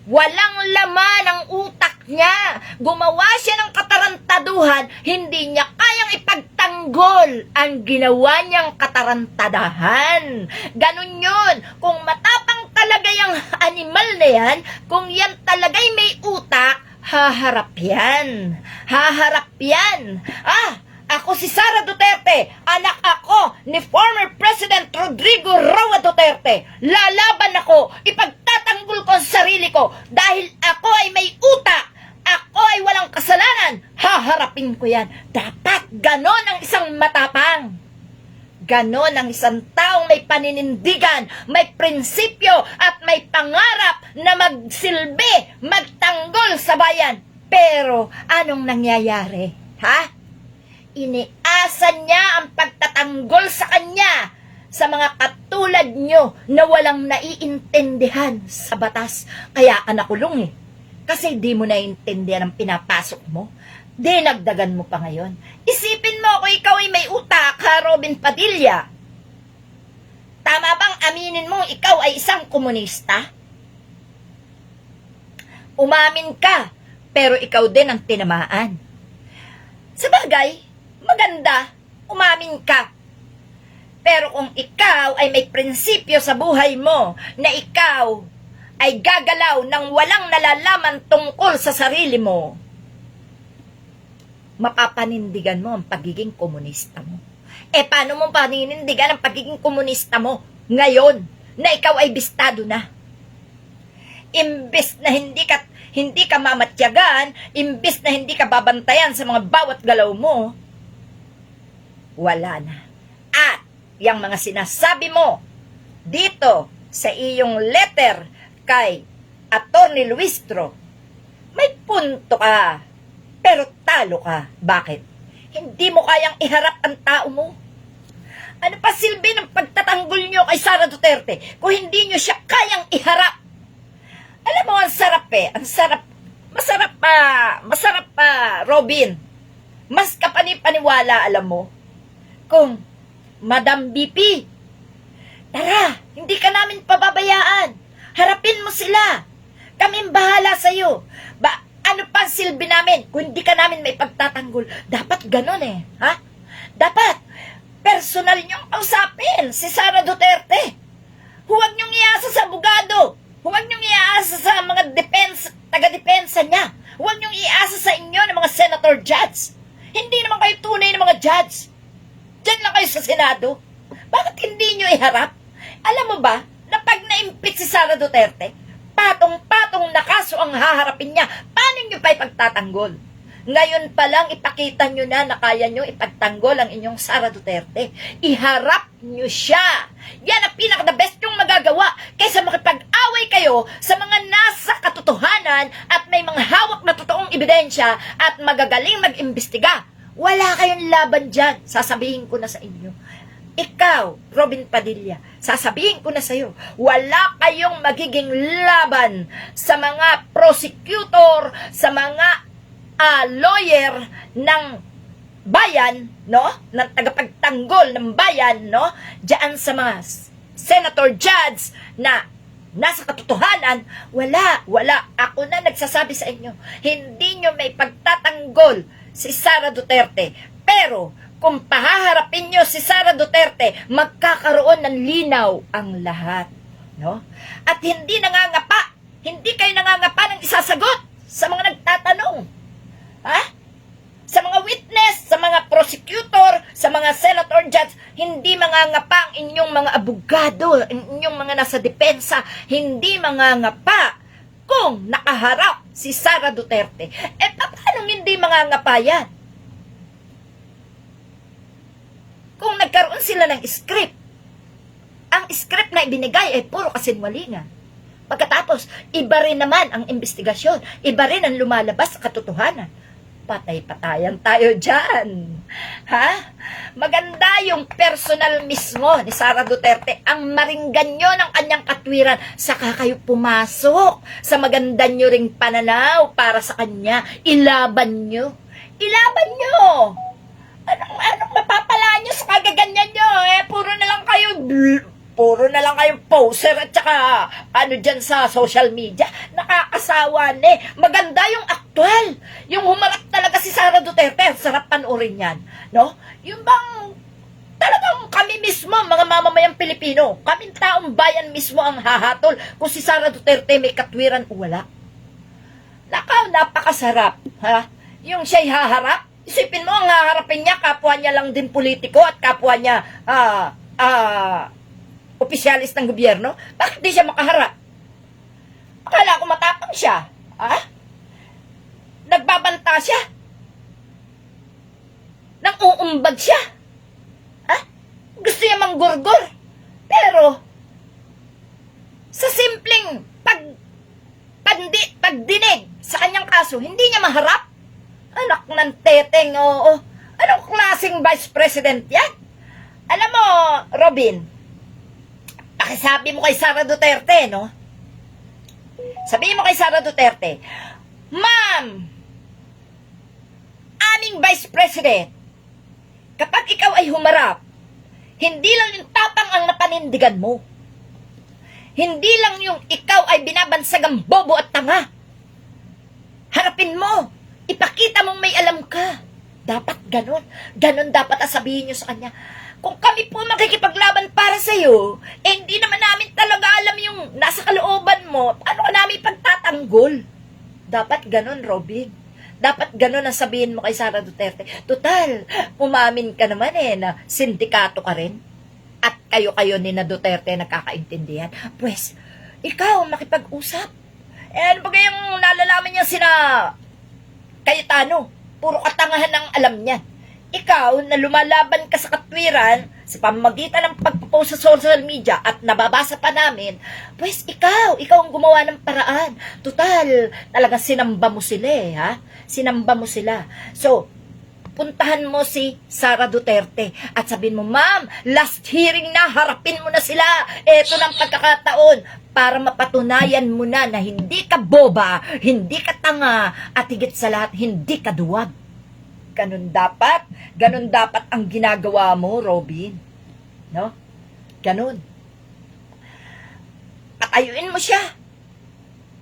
walang laman ang utak niya. Gumawa siya ng katarantaduhan, hindi niya kayang ipagtanggol ang ginawa niyang katarantadahan. Ganun yun. Kung matapang talaga yung animal na yan, kung yan talaga'y may utak, haharap yan. Haharap yan. Ako si Sara Duterte, anak ako ni former President Rodrigo Roa Duterte. Lalaban ako, ipagtatanggol ko ang sarili ko dahil ako ay may utak. Ako ay walang kasalanan. Haharapin ko yan. Dapat ganon ang isang matapang. Ganon ang isang taong may paninindigan, may prinsipyo at may pangarap na magsilbi, magtanggol sa bayan. Pero anong nangyayari? Ha? Iniasan niya ang pagtatanggol sa kanya sa mga katulad nyo na walang naiintindihan sa batas. Kaya ka nakulong Kasi di mo naiintindihan ang pinapasok mo. Dinagdagan mo pa ngayon. Isipin mo kung ikaw ay may utak, Robin Padilla. Tama bang aminin mo ikaw ay isang komunista? Umamin ka, pero ikaw din ang tinamaan. Sabagay, maganda, umamin ka. Pero kung ikaw ay may prinsipyo sa buhay mo na ikaw ay gagalaw ng walang nalalaman tungkol sa sarili mo, mapapanindigan mo ang pagiging komunista mo. Paano mo paninindigan ang pagiging komunista mo ngayon na ikaw ay bistado na? Imbes na hindi ka mamatyagan, imbes na hindi ka babantayan sa mga bawat galaw mo, wala na. At yung mga sinasabi mo dito sa iyong letter kay Attorney Luistro, may punto ka, pero talo ka. Bakit? Hindi mo kayang iharap ang tao mo. Ano pa silbi ng pagtatanggol nyo kay Sara Duterte kung hindi nyo siya kayang iharap? Alam mo, ang sarap Ang sarap. Masarap pa, Robin. Mas kapani-paniwala, alam mo, kung Madam BP, tara, hindi ka namin pababayaan. Harapin mo sila. Kaming bahala sa'yo. Ano pa silbi namin kung hindi ka namin may pagtatanggol? Dapat ganun ha? Dapat, personal niyong kausapin si Sara Duterte. Huwag niyong iasa sa abogado. Huwag niyong iasa sa mga taga-depensa niya. Huwag niyong iasa sa inyo ng mga senator judge. Hindi naman kayo tunay ng mga judge. Diyan lang kayo sa Senado. Bakit hindi niyo iharap? Alam mo ba, na pag na-impeach si Sara Duterte, patong-patong na kaso ang haharapin niya. Paano niyo pa ipagtatanggol? Ngayon pa lang ipakita niyo na kaya niyo ipagtanggol ang inyong Sara Duterte. Iharap niyo siya. Yan ang pinaka-the best yung magagawa kaysa makipag-away kayo sa mga nasa katotohanan at may mga hawak na totoong ebidensya at magagaling mag-imbestiga. Wala kayong laban dyan. Sasabihin ko na sa inyo. Ikaw, Robin Padilla, sasabihin ko na sa'yo, wala kayong magiging laban sa mga prosecutor, sa mga lawyer ng bayan, no? Ng tagapagtanggol ng bayan, no? Diyan sa mga senator judge na nasa katotohanan, wala. Ako na nagsasabi sa inyo, hindi nyo may pagtatanggol si Sara Duterte. Pero, kung pahaharapin nyo si Sara Duterte, magkakaroon ng linaw ang lahat, no? At hindi kayo nangangapa ng isasagot sa mga nagtatanong. Sa mga witness, sa mga prosecutor, sa mga senator judge, hindi mangangapa ang inyong mga abogado, ang inyong mga nasa depensa, hindi mangangapa kung nakaharap si Sara Duterte. Paano hindi mangangapa yan? Kung nagkaroon sila ng script, ang script na ibinigay ay puro kasinwalingan. Pagkatapos, iba rin naman ang investigasyon, iba rin ang lumalabas sa katotohanan. Patay-patayan tayo dyan. Maganda yung personal mismo ni Sara Duterte. Ang maringgan nyo ng kanyang katwiran, saka kayo pumasok sa maganda nyo ring pananaw para sa kanya. Ilaban nyo. Anong mapapala nyo sa kagaganyan nyo? Puro na lang kayong poser at saka dyan sa social media. Nakakasawa Maganda yung aktual. Yung humarap talaga si Sara Duterte. Sarap panoorin yan. No? Yung bang talagang kami mismo, mga mamamayang Pilipino, kaming taong bayan mismo ang hahatol kung si Sara Duterte may katwiran o wala. Napakasarap. Yung siya'y haharap. Isipin mo, ang haharapin niya, kapwa niya lang din politiko at kapwa niya opisyalis ng gobyerno. Bakit di siya makaharap? Akala ko matapang siya. Nagbabanta siya. Nang uumbag siya. Gusto niya manggurgur. Pero, sa simpleng pagdinig sa kanyang kaso, hindi niya maharap. Anak ng teteng, oo. Anong klaseng vice president yan? Alam mo, Robin, pakisabi mo kay Sara Duterte, no? Sabihin mo kay Sara Duterte, Ma'am, aming vice president, kapag ikaw ay humarap, hindi lang yung tapang ang napanindigan mo. Hindi lang yung ikaw ay binabansagang bobo at tanga. Harapin mo. Ipakita mong may alam ka. Dapat ganun. Ganun dapat sabihin nyo sa kanya. Kung kami po makikipaglaban para sa'yo, hindi naman namin talaga alam yung nasa kalooban mo, paano ka namin pagtatanggol? Dapat ganun, Robin. Dapat ganun ang sabihin mo kay Sara Duterte. Total, umamin ka naman na sindikato ka rin. At kayo ni na Duterte nagkakaintindihan. Pues, ikaw makipag-usap. Ano ba kayong nalalaman niya sina Cayetano? Puro katangahan ang alam niya. Ikaw, na lumalaban ka sa katwiran, sa pamamagitan ng pagpo-post sa social media at nababasa pa namin, pues ikaw ang gumawa ng paraan. Total, talagang sinamba mo sila ha? Sinamba mo sila. So, puntahan mo si Sara Duterte at sabihin mo, ma'am, last hearing na, harapin mo na sila. Ito ng pagkakataon para mapatunayan mo na hindi ka boba, hindi ka tanga, at higit sa lahat, hindi ka duwag. Ganun dapat ang ginagawa mo, Robin. No? Ganun. Patayuin mo siya.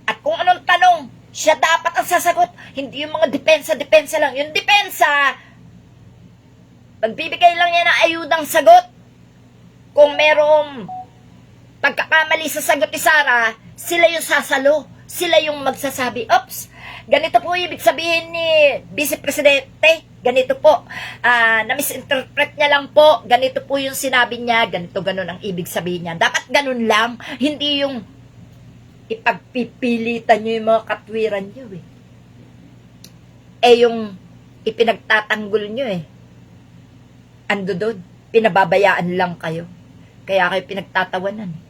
At kung anong tanong, siya dapat ang sasagot. Hindi yung mga depensa lang. Yung depensa, magbibigay lang yan ng ayudang sagot. Kung merong pagkakamali sa sagot ni Sara, sila yung sasalo. Sila yung magsasabi, oops, ganito po ibig sabihin ni Vice Presidente, ganito po, na-misinterpret niya lang po, ganito po yung sinabi niya, ganito, ganun ang ibig sabihin niya. Dapat ganun lang, hindi yung ipagpipilitan niyo yung mga katwiran niyo yung ipinagtatanggol niyo ando doon, pinababayaan lang kayo. Kaya kayo pinagtatawanan.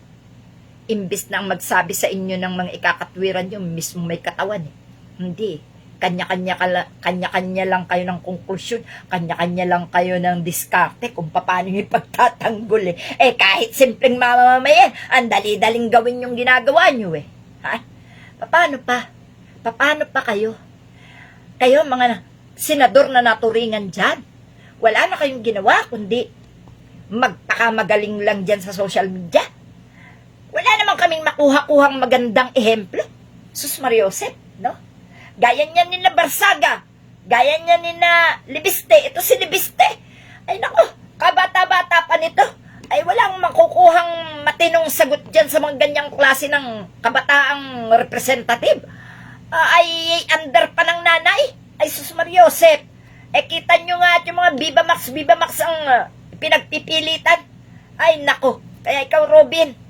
Imbis na ang magsabi sa inyo ng mga ikakatwiran nyo, mismo may katawan Hindi. Kanya-kanya lang kayo ng konklusyon. Kanya-kanya lang kayo ng diskarte kung paano yung pagtatanggol kahit simpleng mamamayan, ang dali-daling gawin yung ginagawa nyo Ha? Paano pa? Paano pa kayo? Kayo mga senador na naturingan dyan. Wala na kayong ginawa kundi magpakamagaling lang dyan sa social media. Wala naman kaming makuha-kuhang magandang ehemplo. Sus Mariosep, no? Gaya niya ni na Barsaga. Gaya niya ni na Libiste. Ito si Libiste. Ay nako, kabata-bata pa nito. Ay walang makukuhang matinong sagot dyan sa mga ganyang klase ng kabataang representative. Ay under pa ng nanay. Ay sus Mariosep. Kita nyo nga at yung mga Viva Max ang pinagpipilitan. Ay nako, kaya ikaw Robin,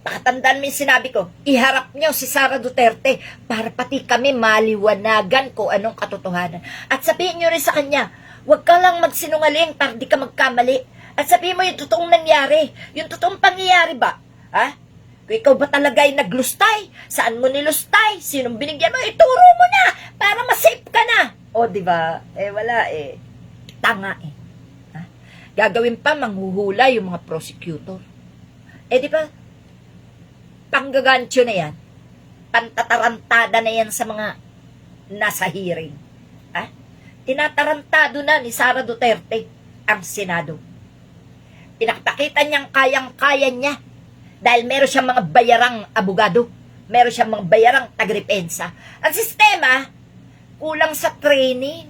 pakatandaan mo yung sinabi ko, iharap nyo si Sara Duterte para pati kami maliwanagan kung anong katotohanan. At sabihin nyo rin sa kanya, huwag ka lang magsinungaling para di ka magkamali. At sabihin mo yung totoong nangyari, yung totoong pangyayari ba? Ha? Kung ikaw ba talaga ay naglustay, saan mo nilustay, sinong binigyan mo, ituro mo na para ma-safe ka na. O diba? Wala tanga Ha? Gagawin pa, manghuhula yung mga prosecutor. Diba? Panggagancho na yan. Pantatarantada na yan sa mga nasa hearing. Ha? Tinatarantado na ni Sara Duterte ang Senado. Pinakita niyang kayang-kaya niya dahil meron siyang mga bayarang abogado. Meron siyang mga bayarang taga-depensa. Ang sistema, kulang sa training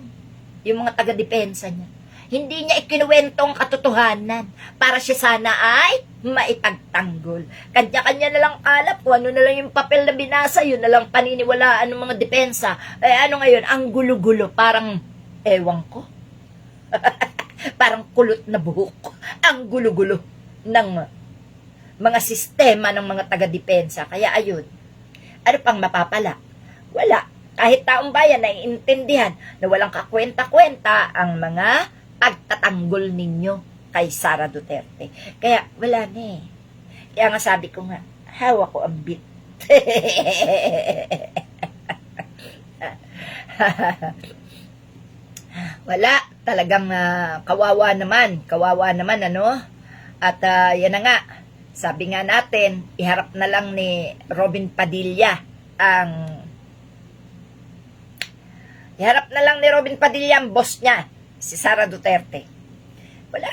yung mga taga-depensa niya. Hindi niya ikinuwento ang katotohanan para siya sana ay maipagtanggol. Kanya-kanya na lang alap, kung ano na lang yung papel na binasa, yun na lang paniniwalaan ng mga depensa. Ano ngayon, ang gulo-gulo, parang, ewan ko, parang kulot na buhok. Ang gulo-gulo ng mga sistema ng mga taga-depensa. Kaya ayun, ano pang mapapala? Wala. Kahit taong bayan na iintindihan na walang kakwenta-kwenta ang mga pagtatanggol ninyo kay Sara Duterte. Kaya wala na Kaya nga sabi ko nga, hawa ko ang bit. Wala, talagang kawawa naman ano. At yan na nga, sabi nga natin, iharap na lang ni Robin Padilla ang boss niya, si Sara Duterte. Wala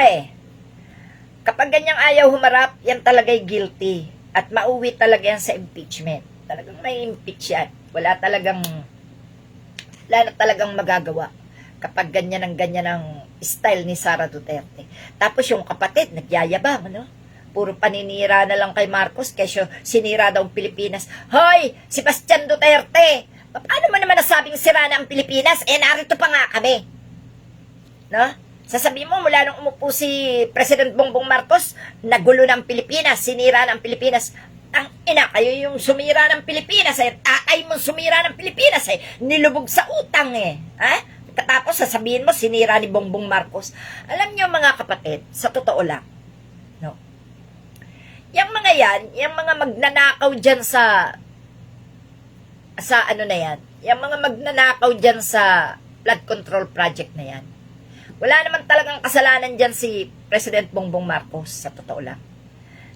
Kapag ganyang ayaw humarap, yan talaga'y guilty. At mauwi talaga yan sa impeachment. Talagang may impeach yan. Wala na talagang magagawa. Kapag ganyan ang style ni Sara Duterte. Tapos yung kapatid, nagyayabang, ano? Puro paninira na lang kay Marcos, kesyo sinira daw ang Pilipinas. Hoy, Sebastian Duterte! Paano mo naman nasabing sira na ang Pilipinas? Narito pa nga kami. No? Sasabihin mo, mula nung umupo si President Bongbong Marcos, nagulo ng Pilipinas, sinira ng Pilipinas. Ang Kayo yung sumira ng Pilipinas eh. Tatay mong sumira ng Pilipinas eh. Nilubog sa utang eh. Ha? Katapos sasabihin mo, sinira ni Bongbong Marcos. Alam niyo mga kapatid, sa totoo lang, no? Yung mga yan, yung mga magnanakaw dyan sa ano na yan, yung mga magnanakaw dyan sa flood control project na yan, wala naman talagang kasalanan dyan si President Bongbong Marcos, sa totoo lang.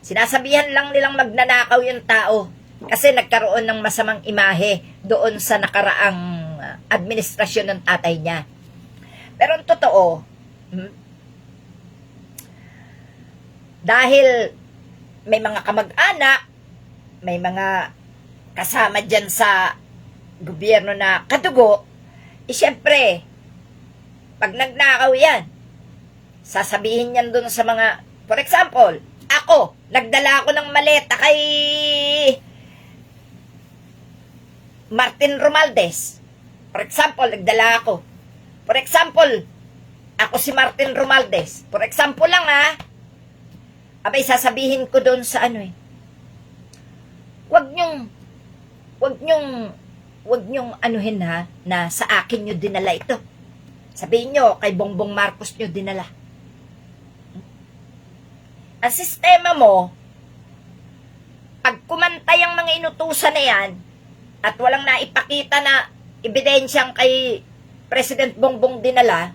Sinasabihan lang nilang magnanakaw yung tao kasi nagkaroon ng masamang imahe doon sa nakaraang administrasyon ng tatay niya. Pero ang totoo, dahil may mga kamag-anak, may mga kasama dyan sa gobyerno na kadugo, syempre, pag nagnakaw yan, sasabihin yan doon sa mga, for example, ako, nagdala ako ng maleta kay Martin Romualdez. For example, nagdala ako. For example, ako si Martin Romualdez. For example lang abay sasabihin ko doon sa ano Wag nyong anuhin na sa akin nyo dinala ito. Sabihin nyo, kay Bongbong Marcos nyo dinala. Ang sistema mo, pag kumantay ang mga inutusan na yan, at walang naipakita na ebidensyang kay President Bongbong dinala,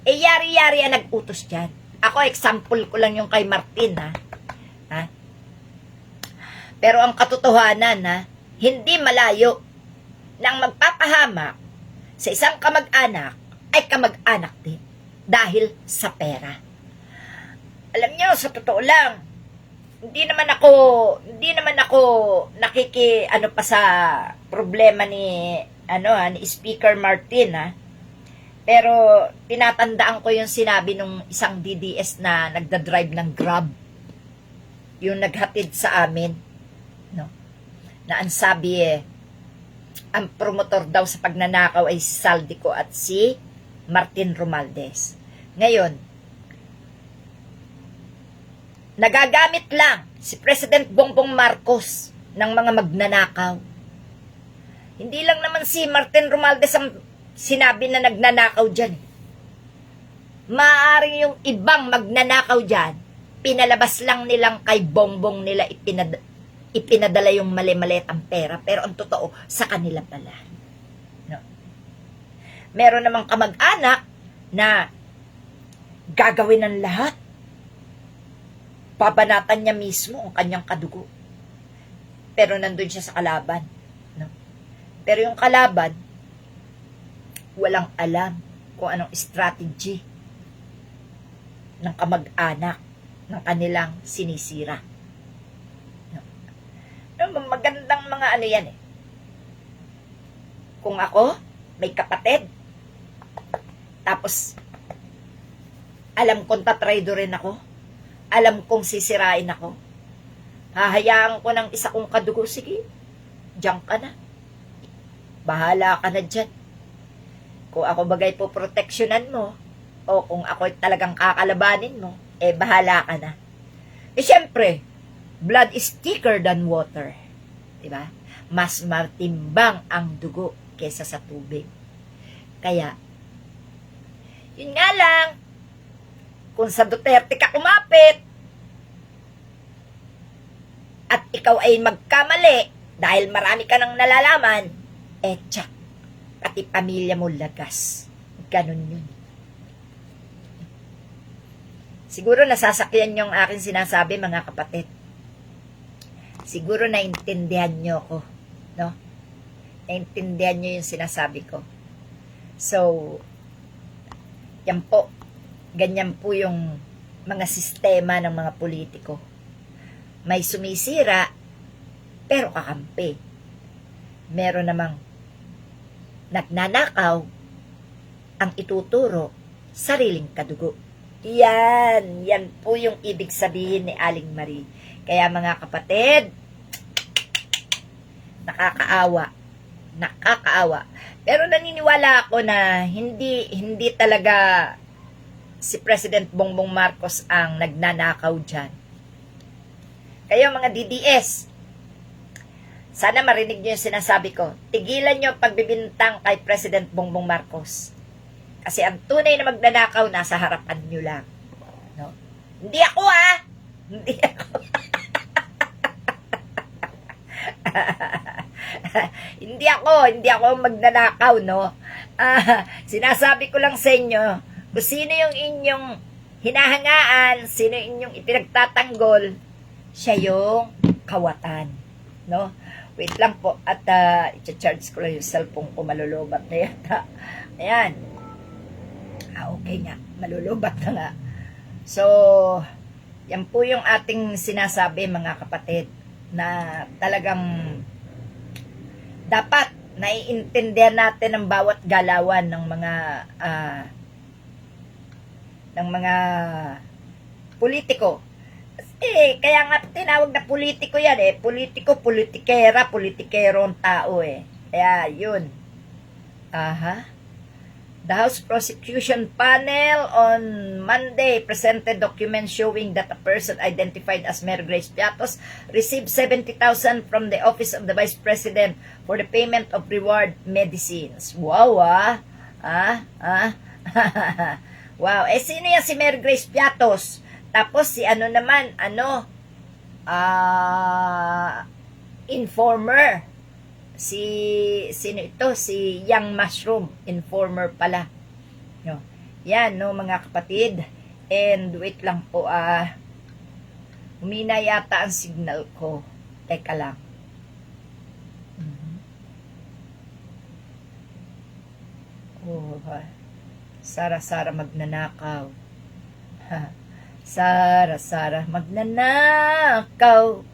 yari-yari ang nag-utos dyan. Ako, example ko lang yung kay Martin, ha? Pero ang katotohanan, hindi malayo na ang magpapahamak sa isang kamag-anak ay kamag-anak din dahil sa pera. Alam nyo, sa totoo lang, hindi naman ako ano pa sa problema ni Speaker Martin, pero tinatandaan ko yung sinabi nung isang DDS na nagda-drive ng Grab, yung naghatid sa amin, no, na ang sabi ang promotor daw sa pagnanakaw ay si Saldico at si Martin Romualdez. Ngayon, nagagamit lang si President Bongbong Marcos ng mga magnanakaw. Hindi lang naman si Martin Romualdez ang sinabi na nagnanakaw dyan. Maaaring yung ibang magnanakaw dyan, pinalabas lang nilang kay Bongbong nila ipinadala yung mali-malitang pera, pero ang totoo, sa kanila pala. No? Meron namang kamag-anak na gagawin ng lahat. Babanatan niya mismo ang kanyang kadugo. Pero nandun siya sa kalaban. No? Pero yung kalaban, walang alam kung anong strategy ng kamag-anak ng kanilang sinisira. No? Magandang mga ano yan Kung ako, may kapatid, tapos alam kong tatraido rin ako, alam kong sisirain ako, hahayaan ko ng isa kong kadugo, sige, diyan ka na. Bahala ka na dyan. Kung ako bagay po proteksyonan mo, o kung ako talagang kakalabanin mo, bahala ka na. Siyempre, blood is thicker than water. Diba? Mas matimbang ang dugo kesa sa tubig. Kaya, yun nga lang, kung sa Duterte ka kumapit, at ikaw ay magkamali, dahil marami ka nang nalalaman, tsak, pati pamilya mo lagas. Ganun yun. Siguro nasasakyan yung aking sinasabi, mga kapatid. Siguro naintindihan nyo ko, no? Naintindihan nyo yung sinasabi ko. So, yan po. Ganyan po yung mga sistema ng mga politiko. May sumisira, pero kakampi. Meron namang nagnanakaw, ang ituturo, sariling kadugo. Yan po yung ibig sabihin ni Aling Marie. Kaya mga kapatid, nakakaawa. Pero naniniwala ako na hindi talaga si President Bongbong Marcos ang nagnanakaw dyan. Kayo mga DDS, Sana marinig nyo yung sinasabi ko. Tigilan nyo ang pagbibintang kay President Bongbong Marcos. Kasi ang tunay na magnanakaw, nasa harapan nyo lang. No? Hindi ako Hindi ako. hindi ako magnanakaw, no? Sinasabi ko lang sa inyo, kung sino yung inyong hinahangaan, sino yung inyong ipinagtatanggol, siya yung kawatan, no? Wait lang po, at i-charge ko lang yung cellphone ko, malulubat na yata. Ayan. Okay nga, malulubat na nga. So, yan po yung ating sinasabi, mga kapatid, na talagang dapat naiintindihan natin ang bawat galawan ng mga politiko. Kaya nga tinawag na politiko yan politiko, politikera, politikero ang tao Kaya yun. The House Prosecution Panel on Monday presented documents showing that a person identified as Mary Grace Piatos received 70,000 from the Office of the Vice President for the payment of reward medicines. Wow, Wow, sino yan si Mary Grace Piatos? Tapos si informer. Sino ito? Si Young Mushroom, informer pala. No. Yan, no, mga kapatid. And wait lang po, humina yata ang signal ko. Teka lang. Sara magnanakaw. Sara magnanakaw.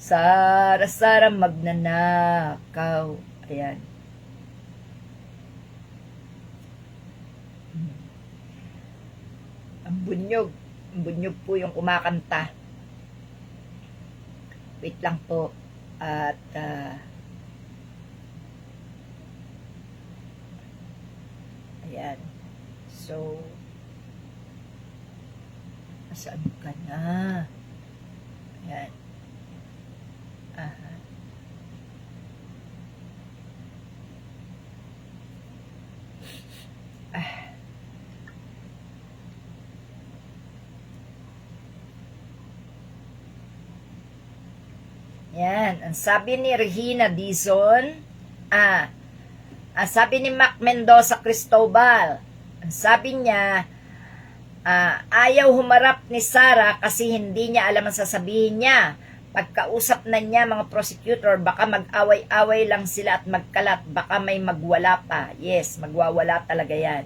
Sara magnanakaw. Ayan. Ang bunyog po yung kumakanta. Wait lang po. At ayan. So, saan ka na? Ayan. Yan, ang sabi ni Regina Dizon, sabi ni Mac Mendoza Cristobal, ang sabi niya, ayaw humarap ni Sara kasi hindi niya alam ang sasabihin niya. Pagkausap na niya mga prosecutor, baka mag-away-away lang sila at magkalat, baka may magwala pa. Yes, magwawala talaga yan.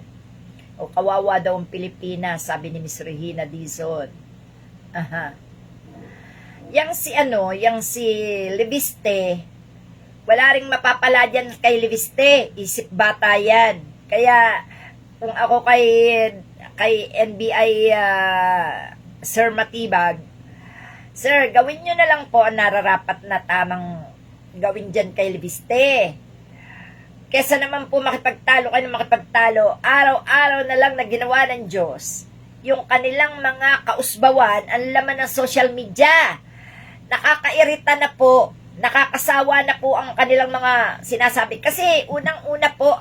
O kawawa daw ang Pilipinas, sabi ni Miss Regina Dizon. Yang si Leviste, wala ring mapapala dyan kay Leviste, isip bata yan. Kaya kung ako kay NBI Sir Matibag, Sir, gawin nyo na lang po ang nararapat na tamang gawin dyan kay Leviste. Kesa naman po makipagtalo kayo ng makipagtalo, araw-araw na lang na ginawa ng Diyos yung kanilang mga kausbawan, ang laman ng social media. Nakakairita na po, nakakasawa na po ang kanilang mga sinasabi. Kasi unang-una po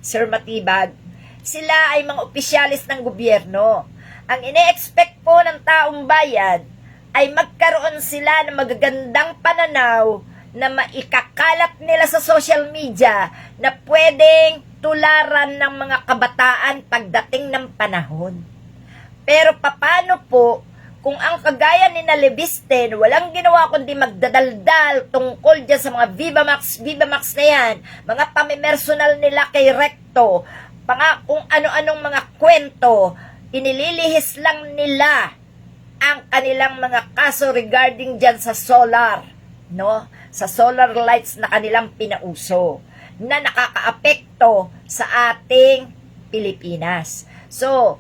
Sir Matibag, sila ay mga opisyalis ng gobyerno. Ang ine-expect po ng taong bayan ay magkaroon sila ng magagandang pananaw na maikakalat nila sa social media na pwedeng tularan ng mga kabataan pagdating ng panahon. Pero paano po kung ang kagaya ni Leviste, walang ginawa kundi magdadaldal tungkol dyan sa mga Viva Max na yan, mga pamimersonal nila kay Recto, kung ano-anong mga kwento, inililihis lang nila ang kanilang mga kaso regarding dyan sa solar, no? Sa solar lights na kanilang pinauso, na nakakaapekto sa ating Pilipinas. So,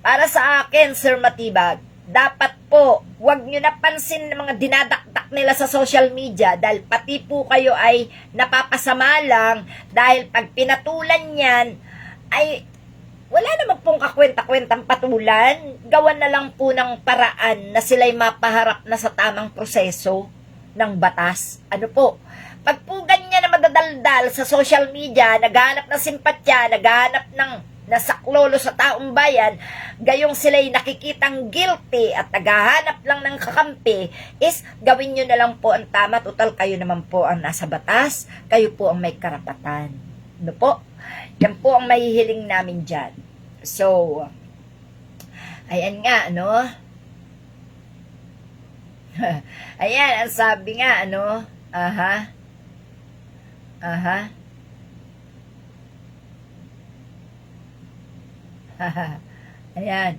para sa akin, Sir Matibag, dapat po, wag nyo napansin ng mga dinadakdak nila sa social media dahil pati po kayo ay napapasama lang dahil pag pinatulan yan, ay wala naman pong kakwenta-kwentang patulan. Gawan na lang po ng paraan na sila'y mapaharap na sa tamang proseso. ng batas. Ano po? Pag po ganyan na madadaldal sa social media, naghahanap ng simpatya, naghahanap ng nasaklolo sa taong bayan, gayong sila'y nakikitang guilty at naghahanap lang ng kakampi, is gawin nyo na lang po ang tama. Total, kayo naman po ang nasa batas, kayo po ang may karapatan. Ano po? Yan po ang mahihiling namin dyan. So, ayan nga, ano? Ayan, ang sabi nga, ano? Aha. Ayan.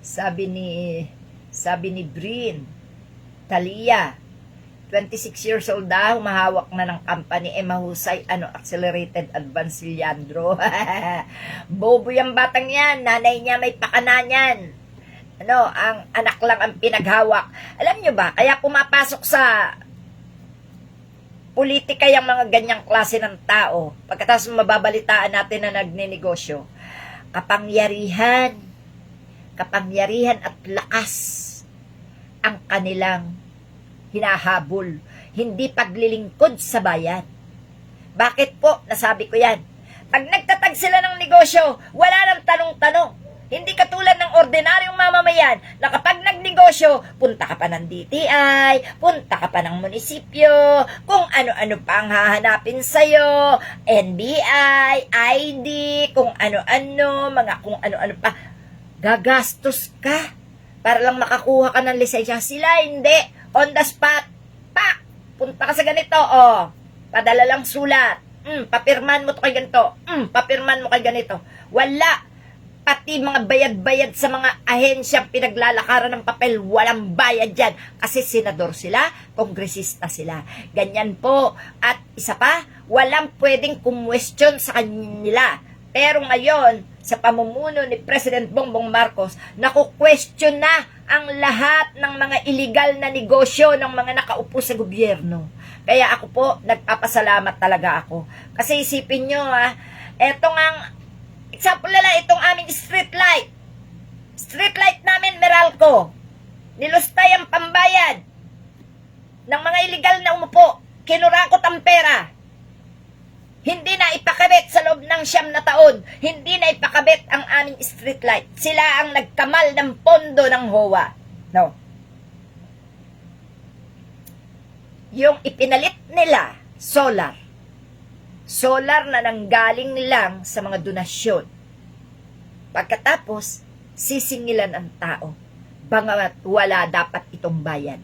Sabi ni Brin Talia, 26 years old daw, humahawak na ng company, mahusay, accelerated advance si Leandro. Bobo yung batang yan, nanay niya may pakana niyan. Ang anak lang ang pinaghawak. Alam nyo ba, kaya pumapasok sa politika yung mga ganyang klase ng tao, pagkatapos mababalitaan natin na nagninegosyo, kapangyarihan at lakas ang kanilang hinahabol, hindi paglilingkod sa bayan. Bakit po? Nasabi ko yan. Pag nagtatag sila ng negosyo, wala nang tanong-tanong. Hindi katulad ng ordinaryong mamamayan na kapag nagnegosyo, punta ka pa ng DTI, punta ka pa ng munisipyo, kung ano-ano pa ang hahanapin sa'yo, NBI, ID, kung ano-ano, mga kung ano-ano pa. Gagastos ka para lang makakuha ka ng lisensya. Sila hindi. On the spot. Pak! Punta ka sa ganito. Padala lang sulat. Papirman mo to kay ganito. Papirman mo kay ganito. Wala. Pati mga bayad-bayad sa mga ahensyang pinaglalakaran ng papel, walang bayad dyan. Kasi senador sila, kongresista sila. Ganyan po. At isa pa, walang pwedeng kumwestiyon sa kanila. Pero ngayon, sa pamumuno ni President Bongbong Marcos, naku-question na ang lahat ng mga illegal na negosyo ng mga nakaupo sa gobyerno. Kaya ako po, nagpapasalamat talaga ako. Kasi isipin nyo, etong ang example na lang, itong aming street light. Street light namin, Meralco. Nilustay ang pambayad ng mga illegal na umupo. Kinurakot ang pera. Hindi na ipakabit sa loob ng 9 na taon. Hindi na ipakabit ang aming street light. Sila ang nagkamal ng pondo ng HOA. No. Yung ipinalit nila, solar. Solar na nanggaling lang sa mga donasyon. Pagkatapos, sisingilan ang tao. Bangat wala dapat itong bayan.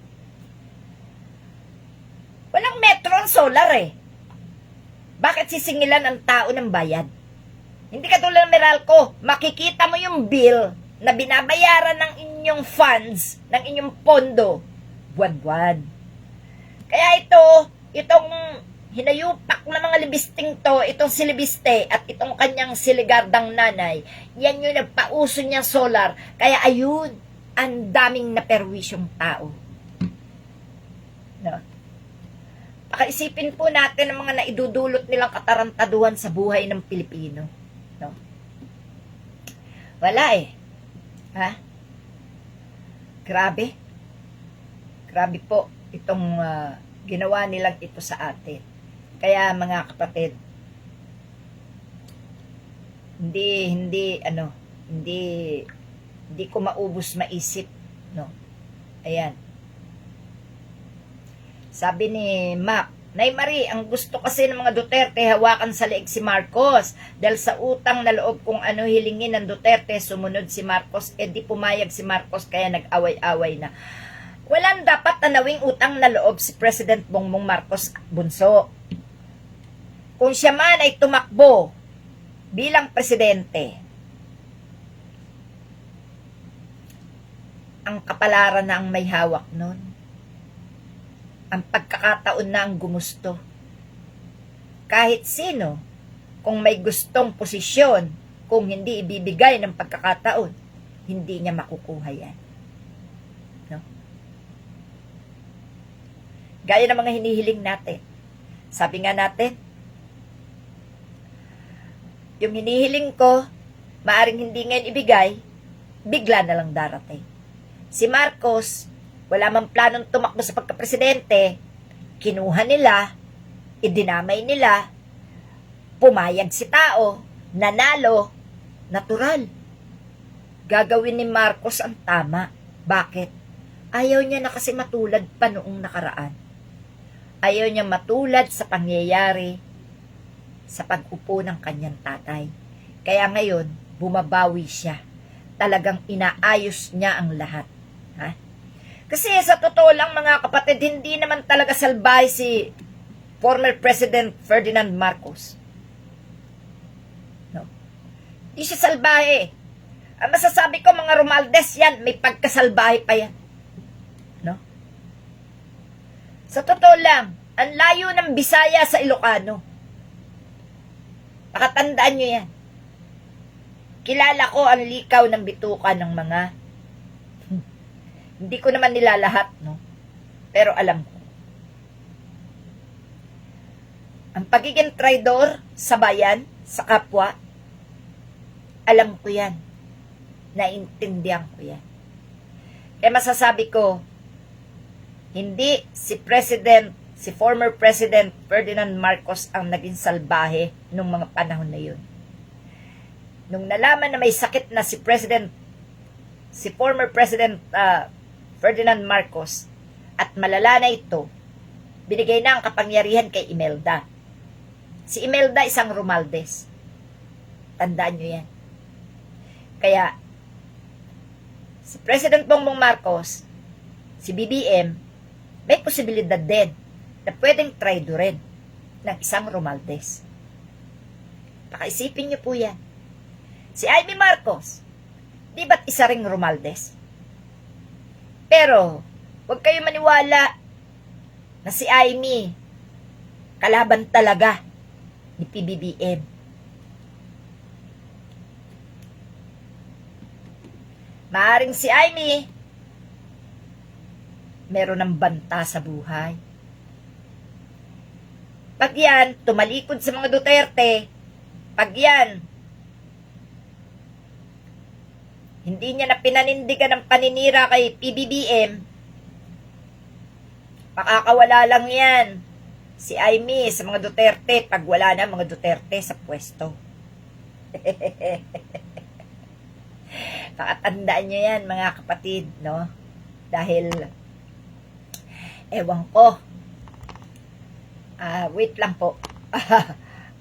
Walang metro ang solar Bakit sisingilan ang tao ng bayad? Hindi katulad ng Meralco. Makikita mo yung bill na binabayaran ng inyong funds, ng inyong pondo, buwan-buwan. Kaya itong hinayupak na mga libisting to, itong si Libiste at itong kanyang siligardang nanay, yan yung nagpauso niya solar. Kaya ayun, ang daming naperwisyong tao. No? Pakaisipin po natin ang mga naidudulot nilang katarantaduhan sa buhay ng Pilipino. No? Wala Grabe. Grabe po itong ginawa nilang ito sa atin. Kaya mga kapatid, hindi ko maubos maisip, no. Ayan. Sabi ni Mac, Nay Marie, ang gusto kasi ng mga Duterte hawakan sa leeg si Marcos dahil sa utang na loob kung ano hilingin ng Duterte, sumunod si Marcos, di pumayag si Marcos kaya nag-away-away na. Walang dapat tanawing utang na loob si President Bongbong Marcos Bunso. Kung siya man ay tumakbo bilang presidente, ang kapalaran na ang may hawak nun. Ang pagkakataon na ang gumusto. Kahit sino, kung may gustong posisyon, kung hindi ibibigay ng pagkakataon, hindi niya makukuha yan. No? Gaya ng mga hinihiling natin. Sabi nga natin, yung hinihiling ko, maaring hindi ngayon ibigay, bigla na lang darating. Si Marcos, wala mang planong tumakbo sa pagkapresidente, kinuha nila, idinamay nila, pumayag si tao, nanalo, natural. Gagawin ni Marcos ang tama. Bakit? Ayaw niya na kasi matulad pa noong nakaraan. Ayaw niya matulad sa pangyayari sa pag-upo ng kanyang tatay. Kaya ngayon, bumabawi siya. Talagang inaayos niya ang lahat. Ha? Kasi sa totoo lang mga kapatid, hindi naman talaga salbahe si former President Ferdinand Marcos. No? Hindi siya salbahe. Ang masasabi ko mga Romualdez yan, may pagkasalbahe pa yan. No? Sa totoo lang, ang layo ng Bisaya sa Ilocano. Pakatandaan nyo yan. Kilala ko ang likaw ng bituka ng mga hindi ko naman nila lahat, no? Pero alam ko. Ang pagiging traidor sa bayan, sa kapwa, alam ko yan. Naintindihan ko yan. Kaya masasabi ko, hindi si former President Ferdinand Marcos ang naging salbahe nung mga panahon na yun. Nung nalaman na may sakit na si former President Ferdinand Marcos at malala na ito, binigay na ang kapangyarihan kay Imelda. Si Imelda isang Romualdez. Tandaan nyo yan. Kaya, si President Bongbong Marcos, si BBM, may posibilidad din na pwedeng traidorin ng isang Romualdez. Pakaisipin nyo po yan. Si Amy Marcos, di ba't isa ring Romualdez? Pero, huwag kayo maniwala na si Amy kalaban talaga ni PBBM. Maaring si Amy meron ng banta sa buhay. Pag yan, tumalikod sa mga Duterte, pag yan, hindi niya na pinanindigan ng paninira kay PBBM, makakawala lang yan si Amy sa mga Duterte pag wala na mga Duterte sa pwesto. Pakatandaan nyo yan mga kapatid, no? Dahil ewan ko, wait lang po.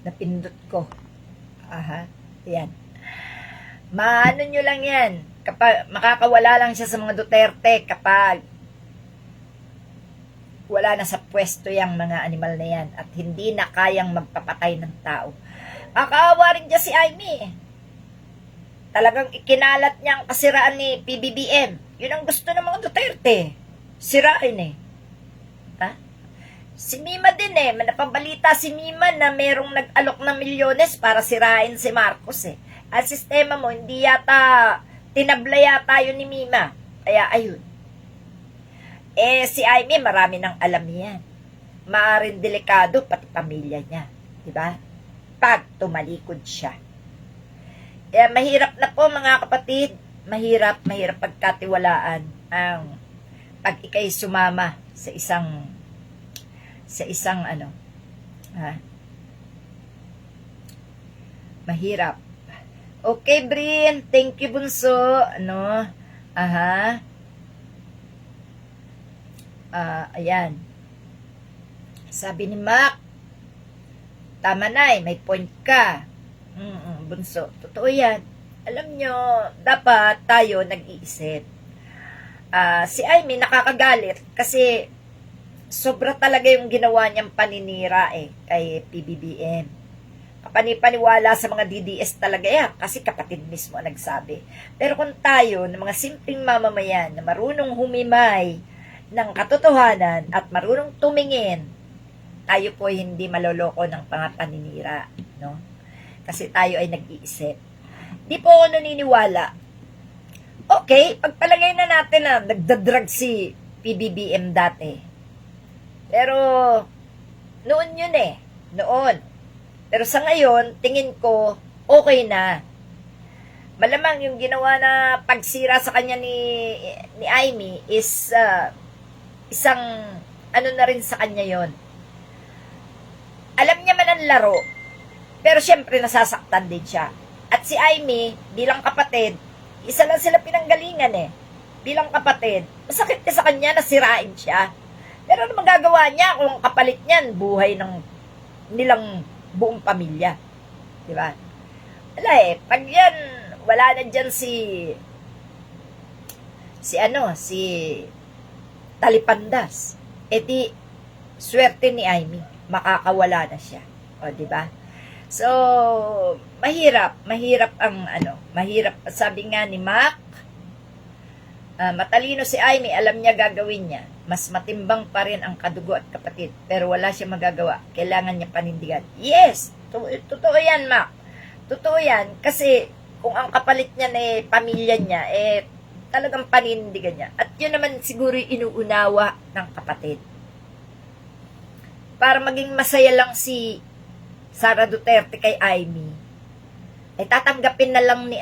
Napindot ko. Yan. Maano nyo lang yan. Makakawala lang siya sa mga Duterte kapag wala na sa pwesto yung mga animal na yan at hindi na kayang magpapatay ng tao. Makakawa rin dyan si Amy. Talagang ikinalat niya ang kasiraan ni PBBM. Yun ang gusto ng mga Duterte. Sirain eh. Si Mima din eh. Napabalita si Mima na merong nag-alok ng milyones para sirain si Marcos eh. Ang sistema mo, hindi yata, tinabla yata yun ni Mima. Kaya ayun. Si Amy, marami nang alam yan. Maaring delikado, pati pamilya niya. Diba? Pag tumalikod siya. Mahirap na po mga kapatid. Mahirap pagkatiwalaan ang pag ikay sumama sa isang mahirap. Okay, Brin. Thank you, Bunso. Ayan. Sabi ni Mac, tama na may point ka. Bunso. Totoo yan. Alam nyo, dapat tayo nag-iisip. Si Amy nakakagalit kasi sobra talaga yung ginawa niyang paninira kay PBBM. Kapanipaniwala sa mga DDS talaga yan kasi kapatid mismo ang nagsabi. Pero kung tayo, ng mga simpleng mamamayan na marunong humimay ng katotohanan at marunong tumingin, tayo po hindi maloloko ng mga paninira, no? Kasi tayo ay nag-iisip. Di po ako naniniwala. Okay, pagpalagay na natin na nagdadrag si PBBM dati. Pero, noon yun Noon. Pero sa ngayon, tingin ko, okay na. Malamang yung ginawa na pagsira sa kanya ni Amy is isang ano na rin sa kanya yon. Alam niya man ang laro, pero syempre nasasaktan din siya. At si Amy, bilang kapatid, isa lang sila pinanggalingan eh. Bilang kapatid, masakit na sa kanya na sirain siya. Pero ano magagawa niya kung kapalit niyan, buhay ng nilang buong pamilya. Diba? Wala eh, pag yan, wala na dyan si Talipandas. E di, swerte ni Amy, makakawala na siya. O, diba? So, mahirap mahirap. Sabi nga ni Mac, matalino si Amy, alam niya gagawin niya. Mas matimbang pa rin ang kadugo at kapatid, pero wala siya magagawa. Kailangan niya panindigan. Yes, totoo yan, Mac. Totoo yan, kasi kung ang kapalit niya pamilya niya, talagang panindigan niya. At yun naman siguro inuunawa ng kapatid. Para maging masaya lang si Sara Duterte kay Amy, tatanggapin na lang ni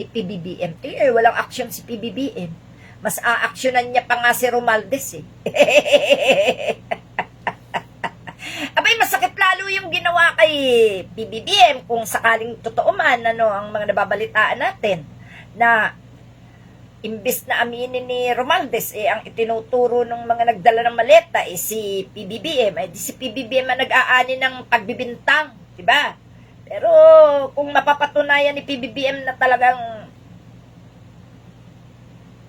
PBBM. Walang action si PBBM. Mas aaksyonan niya pa nga si Romualdez eh. Abay, masakit lalo yung ginawa kay PBBM kung sakaling totoo man ang mga nababalitaan natin na imbis na aminin ni Romualdez ang itinuturo ng mga nagdala ng maleta si PBBM, di si PBBM ang nag-aani ng pagbibintang, di ba? Pero kung mapapatunayan ni PBBM na talagang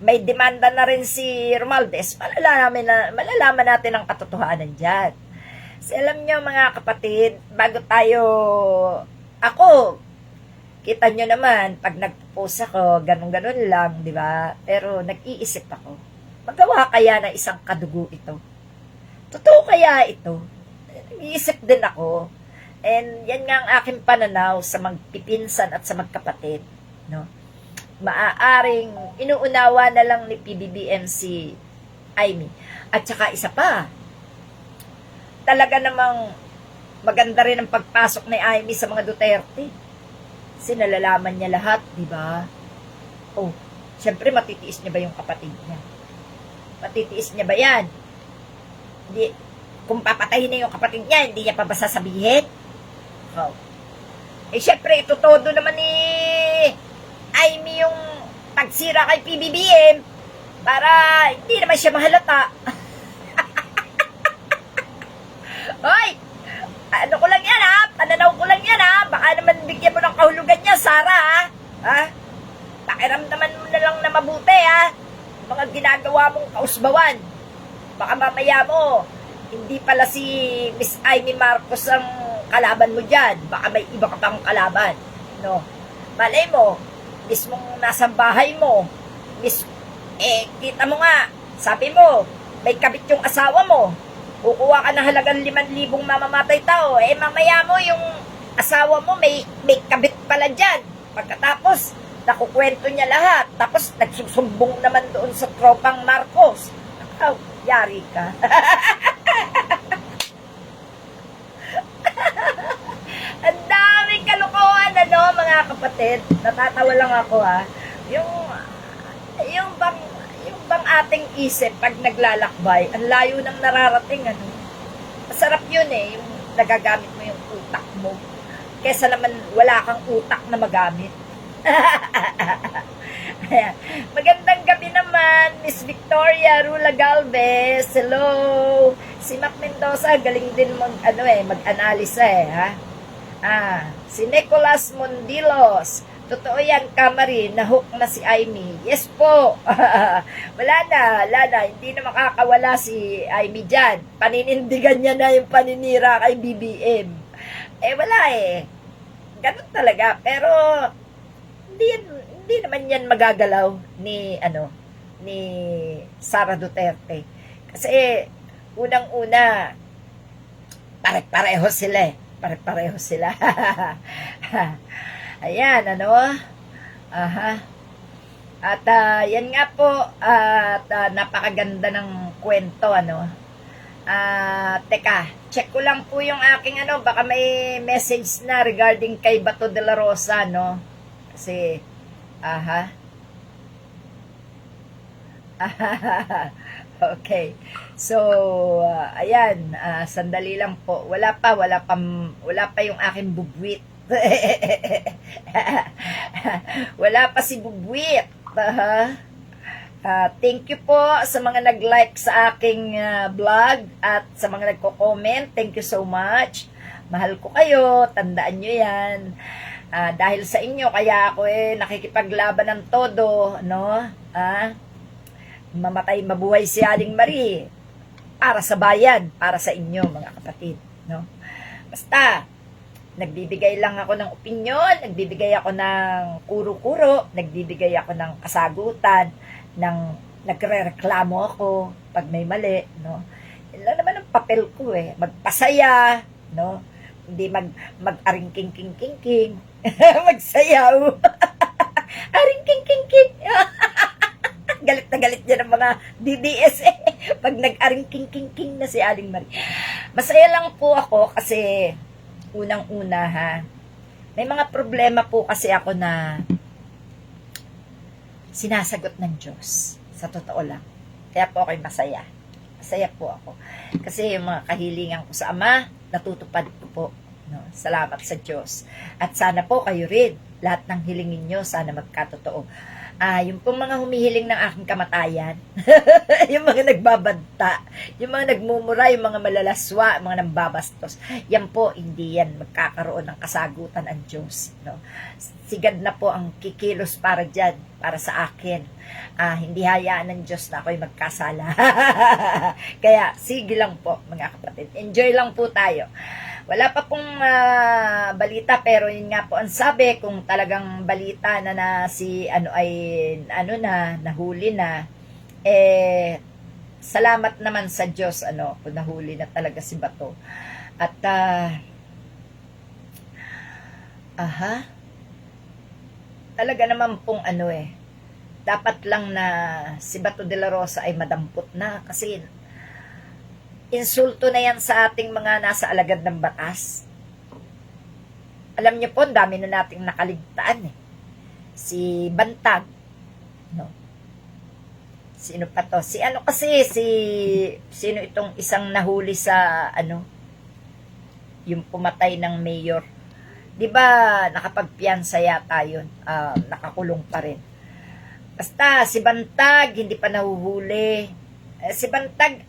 may demanda na rin si Romualdez, malalaman natin ang katotohanan dyan. So, alam nyo mga kapatid, bago ako, kita nyo naman, pag nag-post ako, ganun-ganun lang, di ba? Pero nag-iisip ako, magawa kaya na isang kadugo ito? Totoo kaya ito? Nag-iisip din ako. And yan nga ang aking pananaw sa magpipinsan at sa magkapatid. No? Maaaring inuunawa na lang ni PBBM si Amy. At saka isa pa, talaga namang maganda rin ang pagpasok ni Amy sa mga Duterte. Sinalalaman niya lahat, di ba? Oh, syempre matitiis niya ba yung kapatid niya? Matitiis niya ba yan? Hindi, kung papatayin na yung kapatid niya, hindi niya pa ba sasabihin? Oh. Syempre, ito todo naman ni Amy yung pagsira kay PBBM para hindi naman siya mahalata. Hoy! Ano ko lang yan pananaw ko lang yan baka naman bigyan mo ng kahulugan niya, Sara pakiramdaman mo na lang na mabuti mga ginagawa mong kausbawan. Baka mamaya mo hindi pala si Miss Amy Marcos ang kalaban mo dyan, baka may iba ka pang kalaban, no? Malay mo mismong nasa bahay mo, kita mo nga, sabi mo may kabit yung asawa mo, kukuha ka ng halagang 5,000 mamamatay tao, mamaya mo yung asawa mo may kabit pala dyan. Pagkatapos, nakukwento niya lahat. Tapos, nagsusumbong naman doon sa tropang Marcos. Yari ka. Ang daming kalokohan, mga kapatid. Natatawa lang ako, Yung bang ating isip pag naglalakbay, ang layo ng nararating, Masarap yun yung nagagamit mo yung utak mo. Kesa naman wala kang utak na magamit. Magandang gabi naman, Miss Victoria Rula Galvez. Hello. Si Mac Mendoza, galing din mag-analisa si Nicolas Mondilos. Totoo yan, Kamari, nahook na si Amy. Yes po. Wala na. Hindi na makakawala si Amy dyan. Paninindigan niya na yung paninira kay BBM. Wala ganun talaga. Pero, hindi naman yan magagalaw ni Sara Duterte. Kasi, unang-una, pare-pareho sila. Ayan, At, yan nga po, at napakaganda ng kwento, teka, check ko lang po yung aking baka may message na regarding kay Bato de la Rosa, Kasi, aha. Okay. So, ayan, sandali lang po. Wala pa yung aking bubwit. Wala pa si bubwit. Thank you po sa mga nag-like sa aking vlog at sa mga nagko-comment. Thank you so much. Mahal ko kayo. Tandaan nyo yan. Dahil sa inyo, kaya ako nakikipaglaban ng todo, no? Mamatay mabuhay si Aling Marie para sa bayan, para sa inyo mga kapatid, no? Basta nagbibigay lang ako ng opinyon, nagbibigay ako ng kuro-kuro, nagbibigay ako ng kasagutan, nagrereklamo ako pag may mali, no? Yan lang naman ang papel ko magpasaya, no? Hindi mag-aring-king-king-king-king, magsayaw. Aring-king-king-king. Galit na galit niya ng mga DDS pag nag-aring king na si Aling Marie. Masaya lang po ako kasi unang-una may mga problema po kasi ako na sinasagot ng Diyos. Sa totoo lang. Kaya po ako'y masaya. Masaya po ako. Kasi yung mga kahilingan ko sa Ama, natutupad ko po. No? Salamat sa Diyos. At sana po kayo rin, lahat ng hilingin nyo, sana magkatotoo. Yung pong mga humihiling ng aking kamatayan, yung mga nagbabanta, yung mga nagmumura, yung mga malalaswa, mga nambabastos, yan po, hindi yan magkakaroon ng kasagutan ang Diyos. No? Sigad na po ang kikilos para dyan, para sa akin. Hindi hayaan ng Diyos na ako'y magkasala. Kaya, sige lang po, mga kapatid. Enjoy lang po tayo. Wala pa pong balita, pero yun nga po ang sabi, kung talagang balita na si nahuli na, salamat naman sa Diyos, kung nahuli na talaga si Bato. At, talaga naman pong dapat lang na si Bato de la Rosa ay madampot na, kasi insulto na yan sa ating mga nasa alagad ng batas. Alam niyo po, dami na nating nakaligtaan Si Bantag. No? Sino pa to? Sino itong isang nahuli sa, yung pumatay ng mayor. Di ba nakapagpiyansa yata yun? Nakakulong pa rin. Basta, si Bantag, hindi pa nahuhuli. Si Bantag,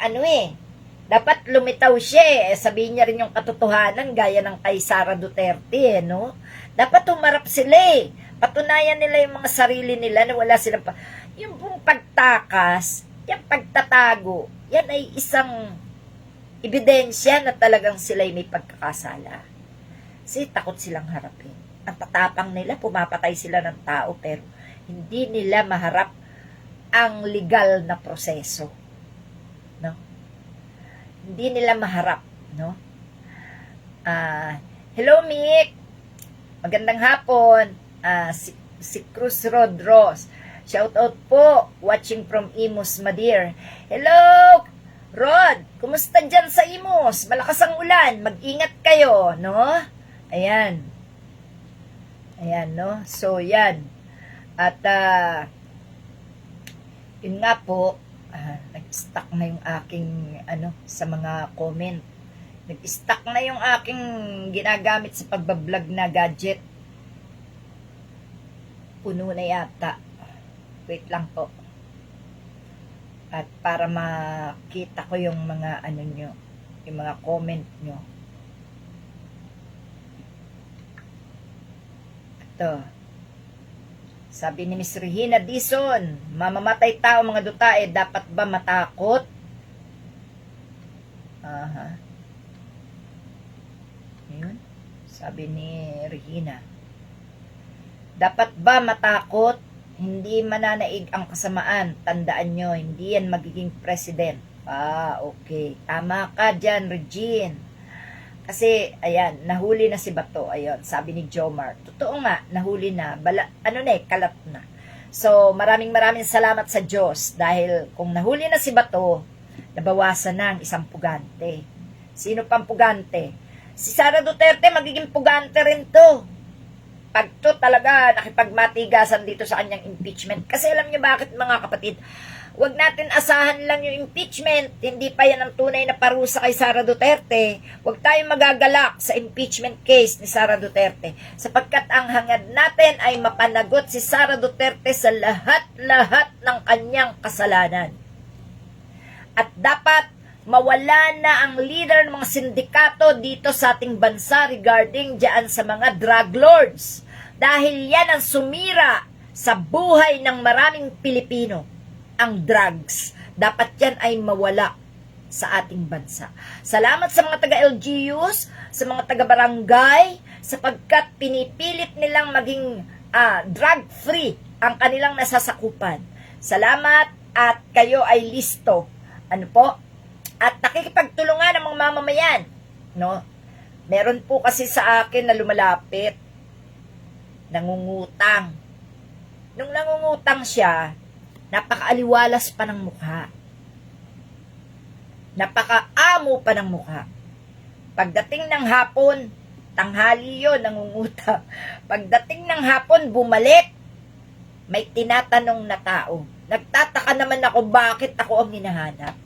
dapat lumitaw siya sabihin niya rin yung katotohanan gaya ng kay Sara Duterte no? Dapat humarap sila patunayan nila yung mga sarili nila na wala silang yung pong pagtakas, yung pagtatago, yan ay isang ebidensya na talagang sila ay may pagkakasala. Kasi takot silang harapin. Ang tatapang nila, pumapatay sila ng tao pero hindi nila maharap ang legal na proseso. No? Hindi nila maharap, no? Hello, Mick. Magandang hapon. Si Cruz Rodros. Shout out po. Watching from Imus, Madir. Hello, Rod. Kumusta dyan sa Imus? Malakas ang ulan. Mag-ingat kayo, no? Ayan. Ayan, no? So, yan. At, yun nga po, nag-stuck na yung aking sa mga comment. Nag-stuck na yung aking ginagamit sa pagbablog na gadget. Puno na yata. Wait lang po. At para makita ko yung mga nyo, yung mga comment nyo. Ito. Sabi ni Miss Regina Dison, mamamatay tao mga dutae, dapat ba matakot? Yun. Sabi ni Regina. Dapat ba matakot? Hindi mananaig ang kasamaan. Tandaan nyo, hindi yan magiging president. Okay. Tama ka dyan, Regine. Kasi, ayan, nahuli na si Bato. Ayun, sabi ni Jomar. Totoo nga, nahuli na. Kalat na. So, maraming salamat sa Diyos. Dahil kung nahuli na si Bato, nabawasan na ang isang pugante. Sino pang pugante? Si Sara Duterte, magiging pugante rin to. pagto talaga nakipagmatigasan dito sa kanyang impeachment. Kasi alam niyo bakit mga kapatid? Huwag natin asahan lang yung impeachment. Hindi pa yan ang tunay na parusa kay Sara Duterte. Huwag tayong magagalak sa impeachment case ni Sara Duterte. Sapagkat ang hangad natin ay mapanagot si Sara Duterte sa lahat-lahat ng kanyang kasalanan. At dapat mawala na ang leader ng mga sindikato dito sa ating bansa regarding dyan sa mga drug lords. Dahil yan ang sumira sa buhay ng maraming Pilipino. Ang drugs. Dapat yan ay mawala sa ating bansa. Salamat sa mga taga-LGUs, sa mga taga-barangay, sapagkat pinipilit nilang maging drug-free ang kanilang nasasakupan. Salamat at kayo ay listo. Ano po? At nakikipagtulungan ng mga mamamayan. No? Meron po kasi sa akin na lumalapit, nangungutang. Nung nangungutang siya, napakaaliwalas pa ng mukha. Napakaamo pa ng mukha. Pagdating ng hapon, tanghali yun, nangungutang. Pagdating ng hapon, bumalik, may tinatanong na tao. Nagtataka naman ako, bakit ako ang hinahanap?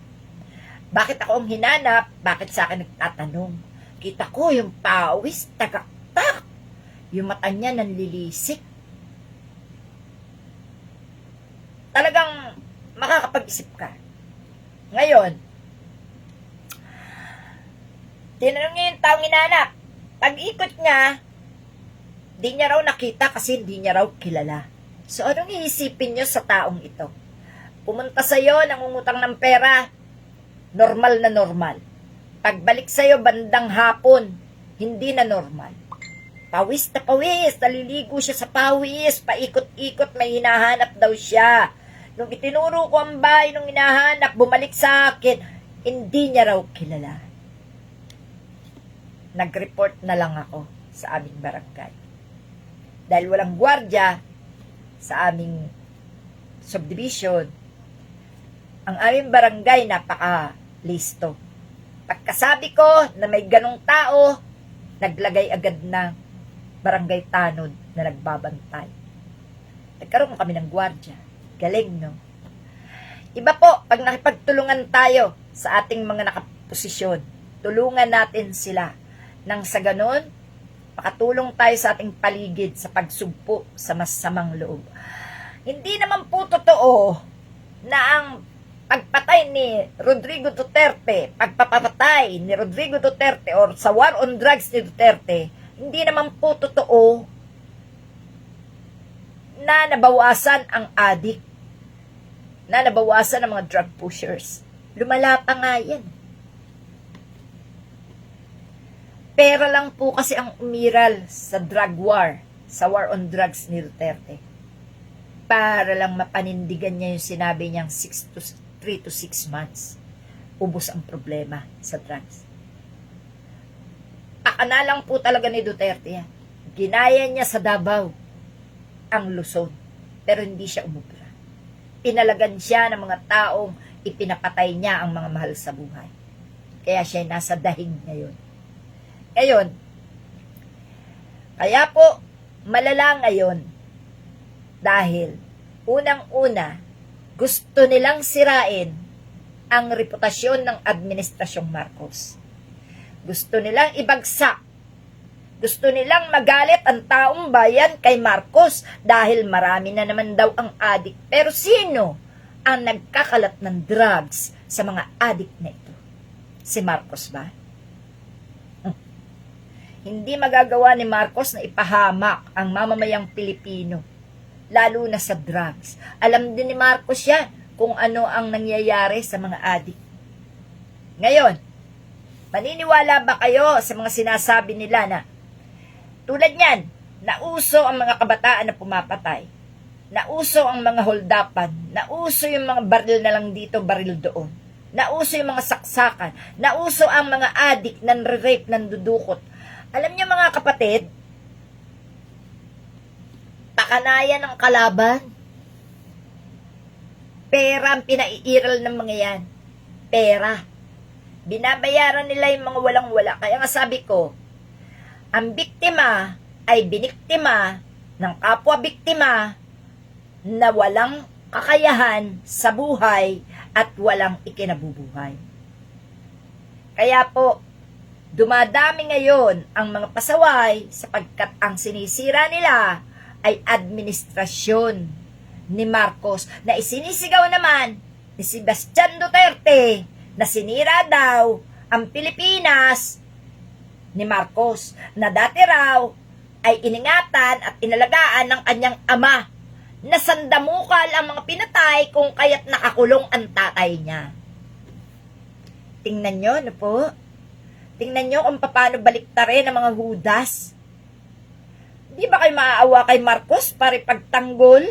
Bakit ako ang hinanap? Bakit sa akin nagtatanong? Kita ko yung pawis, tagaktak. Yung mata niya nanlilisik. Talagang makakapag-isip ka. Ngayon, tinanong niya yung taong hinanap. Pag-ikot niya, di niya raw nakita kasi hindi niya raw kilala. So, anong iisipin niyo sa taong ito? Pumunta sa'yo, nangungutang ng pera, normal na normal. Pagbalik sa'yo, bandang hapon, hindi na normal. Pawis na pawis, naliligo siya sa pawis, paikot-ikot, may hinahanap daw siya. Nung itinuro ko ang bahay nung hinahanap, bumalik sa akin, hindi niya raw kilala. Nag-report na lang ako sa aming barangay. Dahil walang gwardiya sa aming subdivision, ang aming barangay napaka-listo. Pagkasabi ko na may ganong tao, naglagay agad ng barangay tanod na nagbabantay. Nagkaroon kami ng gwardiya. Galing, no? Iba po, pag nakipagtulungan tayo sa ating mga nakaposisyon, tulungan natin sila. Nang sa ganun, makatulong tayo sa ating paligid sa pagsugpo sa masamang loob. Hindi naman po totoo na ang pagpatay ni Rodrigo Duterte, pagpapatay ni Rodrigo Duterte or sa war on drugs ni Duterte, hindi naman po totoo na nabawasan ang addict, na nabawasan ang mga drug pushers. Lumala pa nga yan. Pera lang po kasi ang umiral sa drug war, sa war on drugs ni Duterte. Para lang mapanindigan niya yung sinabi niyang 3 to 6 months. Ubos ang problema sa drugs. Pakana lang po talaga ni Duterte yan. Ginaya niya sa Davao ang Luzon, pero hindi siya umubra. Pinalagan siya ng mga taong ipinapatay niya ang mga mahal sa buhay. Kaya siya nasa dahig ngayon. Ngayon, kaya po, malala ngayon dahil unang-una, gusto nilang sirain ang reputasyon ng Administrasyong Marcos. Gusto nilang ibagsak. Gusto nilang magalit ang taong bayan kay Marcos dahil marami na naman daw ang adik. Pero sino ang nagkakalat ng drugs sa mga adik na ito? Si Marcos ba? Hindi magagawa ni Marcos na ipahamak ang mamamayang Pilipino, lalo na sa drugs. Alam din ni Marcos yan kung ano ang nangyayari sa mga adik. Ngayon, maniniwala ba kayo sa mga sinasabi nila na tulad niyan, nauso ang mga kabataan na pumapatay, nauso ang mga holdapan, nauso yung mga baril na lang dito, baril doon, nauso yung mga saksakan, nauso ang mga adik, nanre-rape, nandudukot. Alam niyo mga kapatid, pakanayan ng kalaban, pera ang pinaiiral ng mga yan. Pera. Binabayaran nila yung mga walang-wala. Kaya nga sabi ko, ang biktima ay biniktima ng kapwa-biktima na walang kakayahan sa buhay at walang ikinabubuhay. Kaya po, dumadami ngayon ang mga pasaway sapagkat ang sinisira nila ay administrasyon ni Marcos na isinisigaw naman ni Sebastian Duterte na sinira daw ang Pilipinas ni Marcos na dati raw ay iningatan at inalagaan ng kanyang ama na sandamukal ang mga pinatay kung kaya't nakakulong ang tatay niya. Tingnan nyo, ano po? Tingnan nyo kung paano baliktarin ang mga Judas. Di ba kayo maaawa kay Marcos para ipagtanggol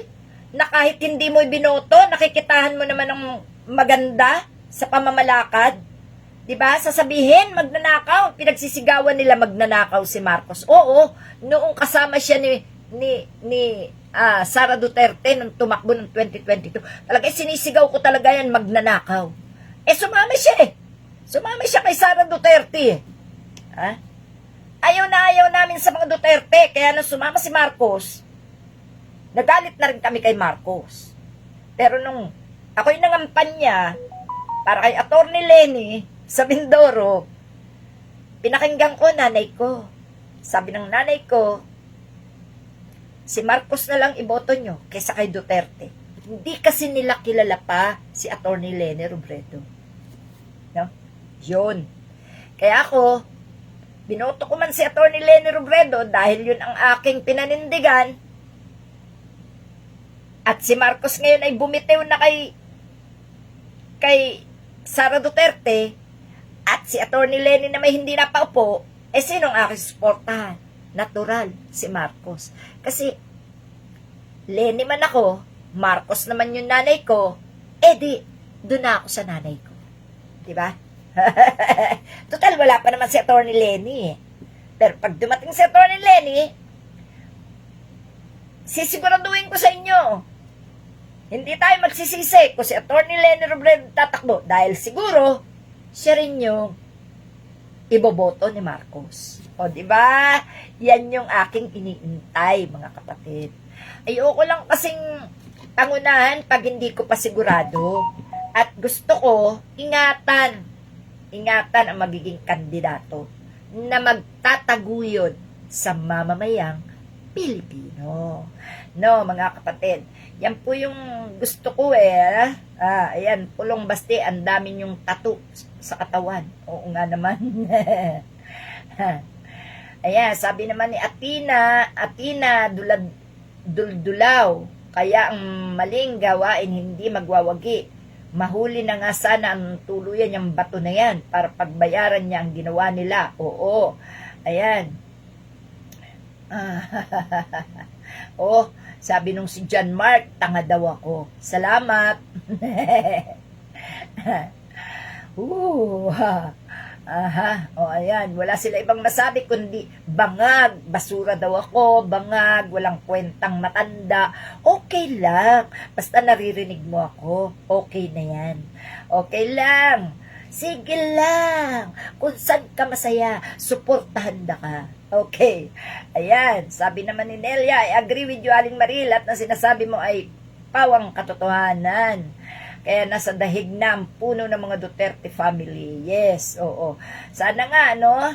na kahit hindi mo ibinoto, nakikitahan mo naman ng maganda sa pamamalakad? Di ba? Sasabihin, magnanakaw. Pinagsisigawan nila magnanakaw si Marcos. Oo, noong kasama siya ni Sara Duterte nung tumakbo ng 2022. Talaga sinisigaw ko talaga yan, magnanakaw. Sumama siya eh. Sumama siya kay Sara Duterte. Ha? Ayaw namin sa mga Duterte. Kaya nung sumama si Marcos, nagalit na rin kami kay Marcos. Pero nung ako'y nangampanya para kay Atty. Leni sa Mindoro, pinakinggan ko nanay ko. Sabi ng nanay ko, si Marcos na lang iboto nyo kaysa kay Duterte. Hindi kasi nila kilala pa si Atty. Leni Robredo. No? Yun. Kaya ako, binoto ko man si Atty. Leni Robredo dahil yun ang aking pinanindigan. At si Marcos ngayon ay bumitiw na kay Sara Duterte at si Atty. Leni na may hindi napaupo, sinong aking suportahan? Natural, si Marcos. Kasi Leni man ako, Marcos naman yung nanay ko, di, doon na ako sa nanay ko. Diba? Total, wala pa naman si Atty. Leni eh. Pero pag dumating si Atty. Leni, sisiguraduhin ko sa inyo, hindi tayo magsisisi kung si Atty. Leni Robredo tatakbo dahil siguro siya rin yung iboboto ni Marcos. O, diba? Yan yung aking iniintay, mga kapatid. Ayoko lang kasing pangunahan pag hindi ko pa sigurado. At gusto ko, ingatan ang magiging kandidato na magtataguyod sa mamamayang Pilipino. No, mga kapatid, yan po yung gusto ko eh. Ayan, Pulong Basti, ang dami yung tattoo sa katawan. Oo nga naman. Ayan, sabi naman ni Atina, duldulaw, kaya ang maling gawain hindi magwawagi. Mahuli na nga sana ang tuluyan yung bato na yan para pagbayaran niya ang ginawa nila. Oo, ayan. Oh, sabi nung si John Mark, tanga daw ako. Salamat. O ayan, wala sila ibang masabi kundi bangag, basura daw ako, bangag, walang kwentang matanda. Okay lang, basta naririnig mo ako, okay na yan. Okay lang, sige lang, kung saan ka masaya, suportahan na ka. Okay, ayan, sabi naman ni Nelia, I agree with you, Aling Maril, at na sinasabi mo ay pawang katotohanan. Kaya nasa dahig na ang puno ng mga Duterte family. Yes, oo. Sana nga, no?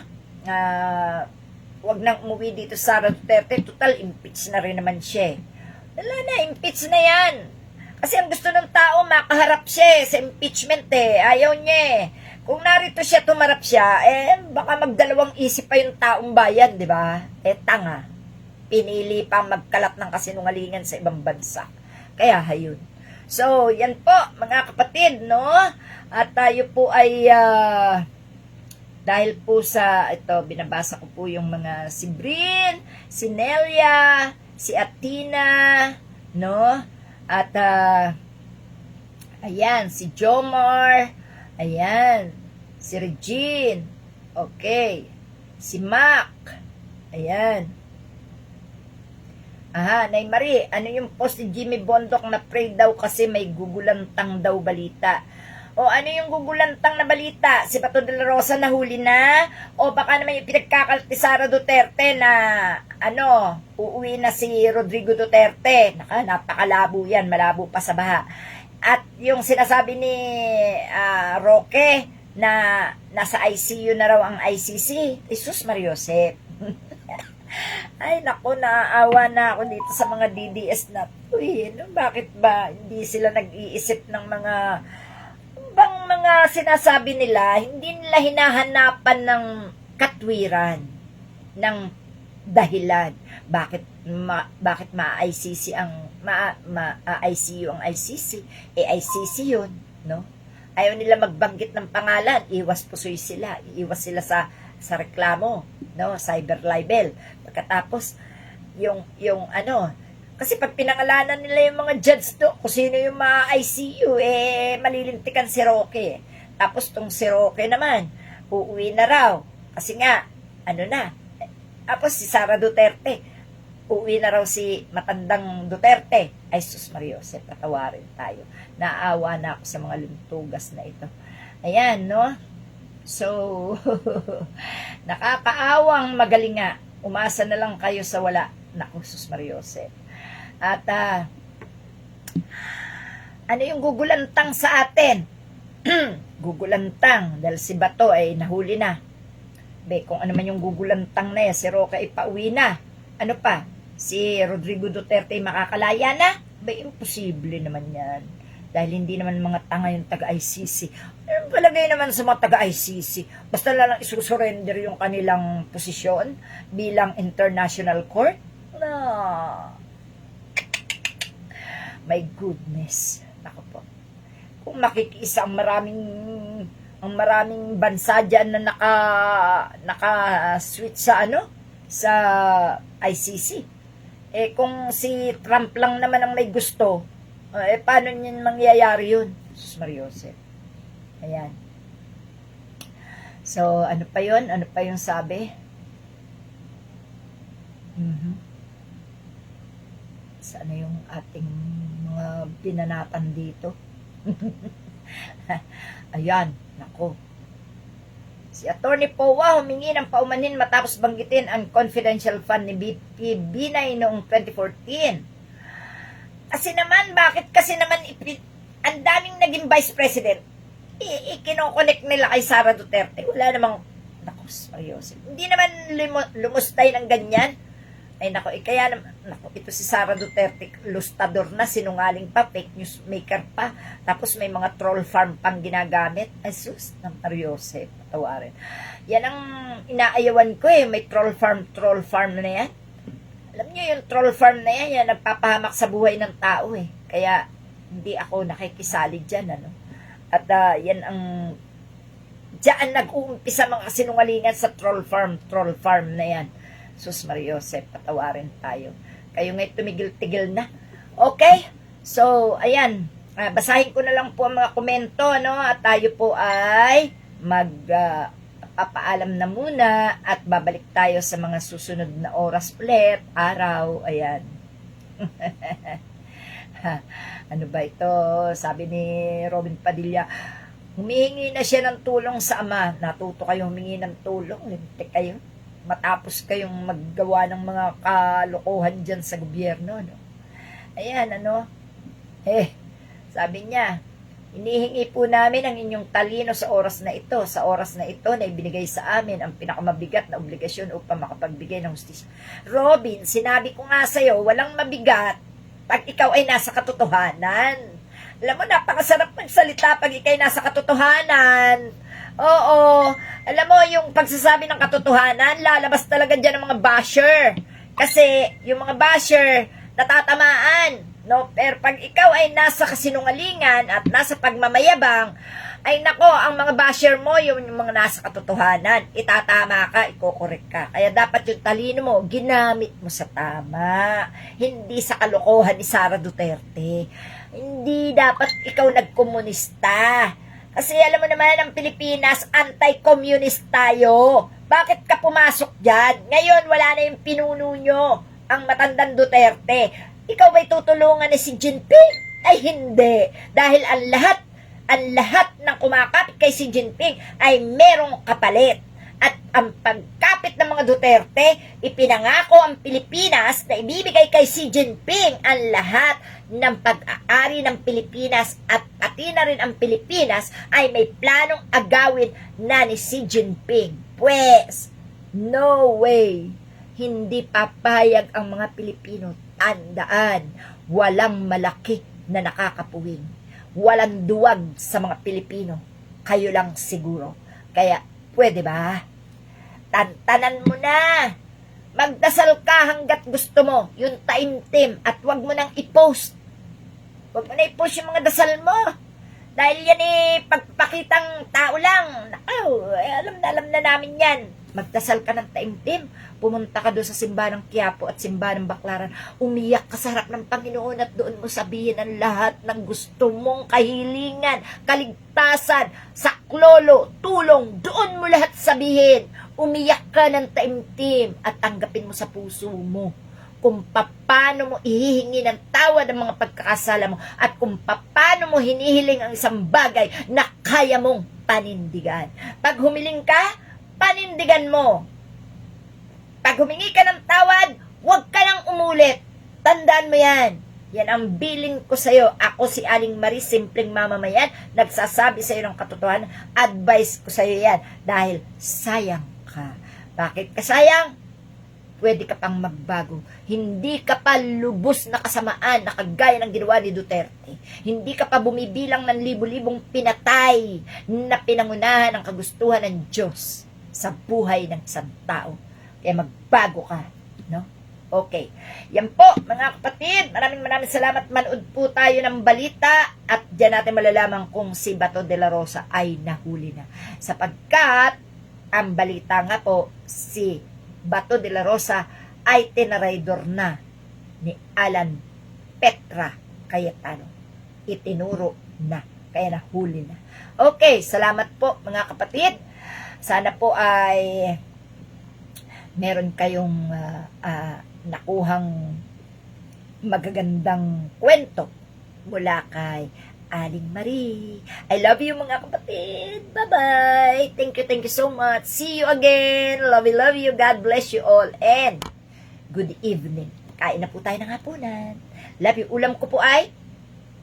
Wag nang umuwi dito Sara Duterte. Total, impeach na rin naman siya. Wala na, impeach na yan. Kasi ang gusto ng tao, makaharap siya sa impeachment eh. Ayaw niya eh. Kung narito siya, tumarap siya, baka magdalawang isip pa yung taong bayan, di ba? Tanga. Pinili pa magkalat ng kasinungalingan sa ibang bansa. Kaya, hayun. So, yan po, mga kapatid, no? At tayo po ay, dahil po sa, ito, binabasa ko po yung mga si Brin, si Nelia, si Atina, no? At, ayan, si Jomar, ayan, si Regine, okay, si Mac, ayan, Nay Marie, ano yung post ni Jimmy Bondok na pray daw kasi may gugulantang daw balita? O ano yung gugulantang na balita? Si Bato de la Rosa nahuli na? O baka naman yung pinagkakalat ni Sara Duterte na uuwi na si Rodrigo Duterte. Napakalabo yan, malabo pa sa baha. At yung sinasabi ni Roque na nasa ICU na raw ang ICC, Jesus Mariosep. Ay, naku, naaawa na ako dito sa mga DDS na to. Bakit ba hindi sila nag-iisip ng mga sinasabi nila, hindi nila hinahanapan ng katwiran, ng dahilan. Bakit ma-ICC ang ma-ICU ang ICC? ICC yun, no? Ayaw nila magbanggit ng pangalan, iwas pusoy sila, iiwas sila sa reklamo, no? Cyber libel. Pagkatapos kasi pag pinangalanan nila yung mga judge do, kung sino yung ma-ICU, malilintikan si Roque. Tapos tong si Roque naman, uuwi na raw. Kasi nga, tapos si Sara Duterte, uuwi na raw si matandang Duterte. Ay, sus Mariosep, patawarin tayo. Naawa na ako sa mga luntugas na ito. Ayan, no? So, nakakaawang magaling nga. Umasa na lang kayo sa wala. Naku, sus Mariosep. At, yung gugulantang sa atin? Gugulantang, dahil si Bato ay nahuli na. Kung ano man yung gugulantang na yan, si Roque ay pauwi na. Ano pa? Si Rodrigo Duterte ay makakalaya na? Imposible naman yan. Dahil hindi naman mga tanga yung taga-ICC. Anong palagay naman sa mga taga-ICC? Basta lang isusurrender yung kanilang posisyon bilang international court? My goodness. Ako po. Kung makikiisa ang maraming bansa dyan na naka-switch sa ICC. Kung si Trump lang naman ang may gusto, paano niyan mangyayari yun? Sus Mariosep. Ayan. So, ano pa yun? Ano pa yung sabi? Saan yung ating mga binanatan dito? Ayan, nako. Si Attorney Powa humingi ng paumanhin matapos banggitin ang confidential fund ni BP Binay noong 2014. Kasi naman, bakit kasi naman ang daming naging vice president, ikinokonek nila kay Sara Duterte. Wala namang, naku, seryoso. Hindi naman lumustay ng ganyan. Ay nako, kaya naman, ito si Sara Duterte, lustador na, sinungaling pa, fake news maker pa, tapos may mga troll farm pang ginagamit. Ay sus, ng Mariosep, patawarin. Yan ang inaayawan ko may troll farm na yan. Alam niyo yung troll farm na yan nagpapahamak sa buhay ng tao Kaya, hindi ako nakikisali dyan, At yan ang, diyan nag-uumpisa mga sinungalingan sa troll farm na yan. Sus Mariosep, patawarin tayo. Kayo nga'y tumigil-tigil na. Okay? So, ayan. Basahin ko na lang po ang mga komento, At tayo po ay magpapaalam na muna at babalik tayo sa mga susunod na oras ulit, araw. Ayan. Ano ba ito? Sabi ni Robin Padilla, humihingi na siya ng tulong sa ama. Natuto kayo humingi ng tulong. Lintik kayo. Matapos kayong maggawa ng mga kalokohan dyan sa gobyerno, Ayan, sabi niya, inihingi po namin ang inyong talino sa oras na ito. Sa oras na ito na ibinigay sa amin ang pinakamabigat na obligasyon upang makapagbigay ng hustisya. Robin, sinabi ko nga sa'yo, walang mabigat pag ikaw ay nasa katotohanan. Alam mo, napakasarap magsalita pag ikaw ay nasa katotohanan. Oo. Alam mo, yung pagsasabi ng katotohanan, lalabas talaga dyan ng mga basher. Kasi, yung mga basher, natatamaan. Pero pag ikaw ay nasa kasinungalingan at nasa pagmamayabang, ay nako, ang mga basher mo, yung mga nasa katotohanan, itatama ka, ikokorek ka. Kaya dapat yung talino mo, ginamit mo sa tama. Hindi sa kalokohan ni Sara Duterte. Hindi dapat ikaw nagkomunista. Kasi alam mo naman, ang Pilipinas, anti-communist tayo. Bakit ka pumasok dyan? Ngayon, wala na yung pinuno nyo, ang matandang Duterte. Ikaw ba'y tutulungan ni si Jinping? Ay hindi. Dahil ang lahat ng kumakapit kay si Jinping ay merong kapalit. At ang pagkapit ng mga Duterte, ipinangako ang Pilipinas na ibibigay kay Xi Jinping ang lahat ng pag-aari ng Pilipinas at pati na rin ang Pilipinas ay may planong agawin na ni Xi Jinping. Pues, no way, hindi papayag ang mga Pilipino. Tandaan, walang malaki na nakakapuwing. Walang duwag sa mga Pilipino. Kayo lang siguro. Kaya, pwede ba? Tantanan mo na. Magdasal ka hanggat gusto mo. Yung taimtim. At wag mo nang i-post. Wag mo na i-post yung mga dasal mo. Dahil yan pagpakitang tao lang. Alam na namin yan. Magdasal ka ng taimtim. Pumunta ka doon sa simbahan ng Quiapo at simbahan ng Baclaran. Umiyak ka sa harap ng Panginoon at doon mo sabihin ang lahat ng gusto mong kahilingan, kaligtasan, saklolo, tulong. Doon mo lahat sabihin. Umiyak ka ng taimtim at tanggapin mo sa puso mo kung paano mo ihihingi ng tawad ang mga pagkakasala mo at kung paano mo hinihiling ang isang bagay na kaya mong panindigan. Pag humiling ka, panindigan mo. Pag humingi ka ng tawad, huwag ka nang umulit. Tandaan mo yan. Yan ang bilin ko sa'yo. Ako si Aling Marie, simpleng mamamayan, nagsasabi sa'yo ng katotohanan. Advice ko sa'yo yan dahil sayang ka. Bakit ka sayang? Pwede ka pang magbago. Hindi ka pa lubos na kasamaan na kagaya ng ginawa ni Duterte. Hindi ka pa bumibilang ng libu-libong pinatay na pinangunahan ng kagustuhan ng Diyos sa buhay ng isang tao. Kaya magbago ka, no? Okay. Yan po, mga kapatid. Maraming salamat. Manood po tayo ng balita at diyan natin malalaman kung si Bato de la Rosa ay nahuli na. Sapagkat, ang balita nga po, si Bato de la Rosa ay tinaraydor na ni Alan Petra Cayetano. Itinuro na. Kaya nahuli na. Okay, salamat po mga kapatid. Sana po ay meron kayong nakuhang magagandang kwento mula kay Aling Marie. I love you mga kapatid. Bye-bye. Thank you so much. See you again. Love you. God bless you all. And good evening. Kain na po tayo ng hapunan. Love you. Ulam ko po ay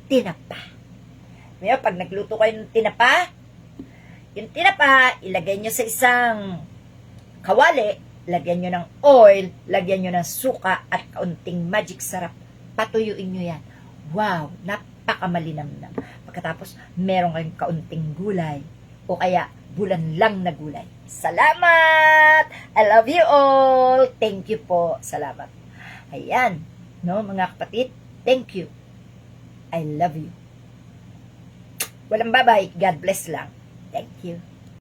tinapa. Ngayon, pag nagluto kayo ng tinapa, yung tinapa, ilagay nyo sa isang kawali, lagyan nyo ng oil, lagyan nyo ng suka at kaunting magic sarap. Patuyuin nyo yan. Wow, napakamalinamnam. Pagkatapos, meron kayong kaunting gulay o kaya bulan lang na gulay. Salamat! I love you all! Thank you po. Salamat. Ayan, no, mga kapatid, thank you. I love you. Walang bye-bye. God bless lang. Thank you.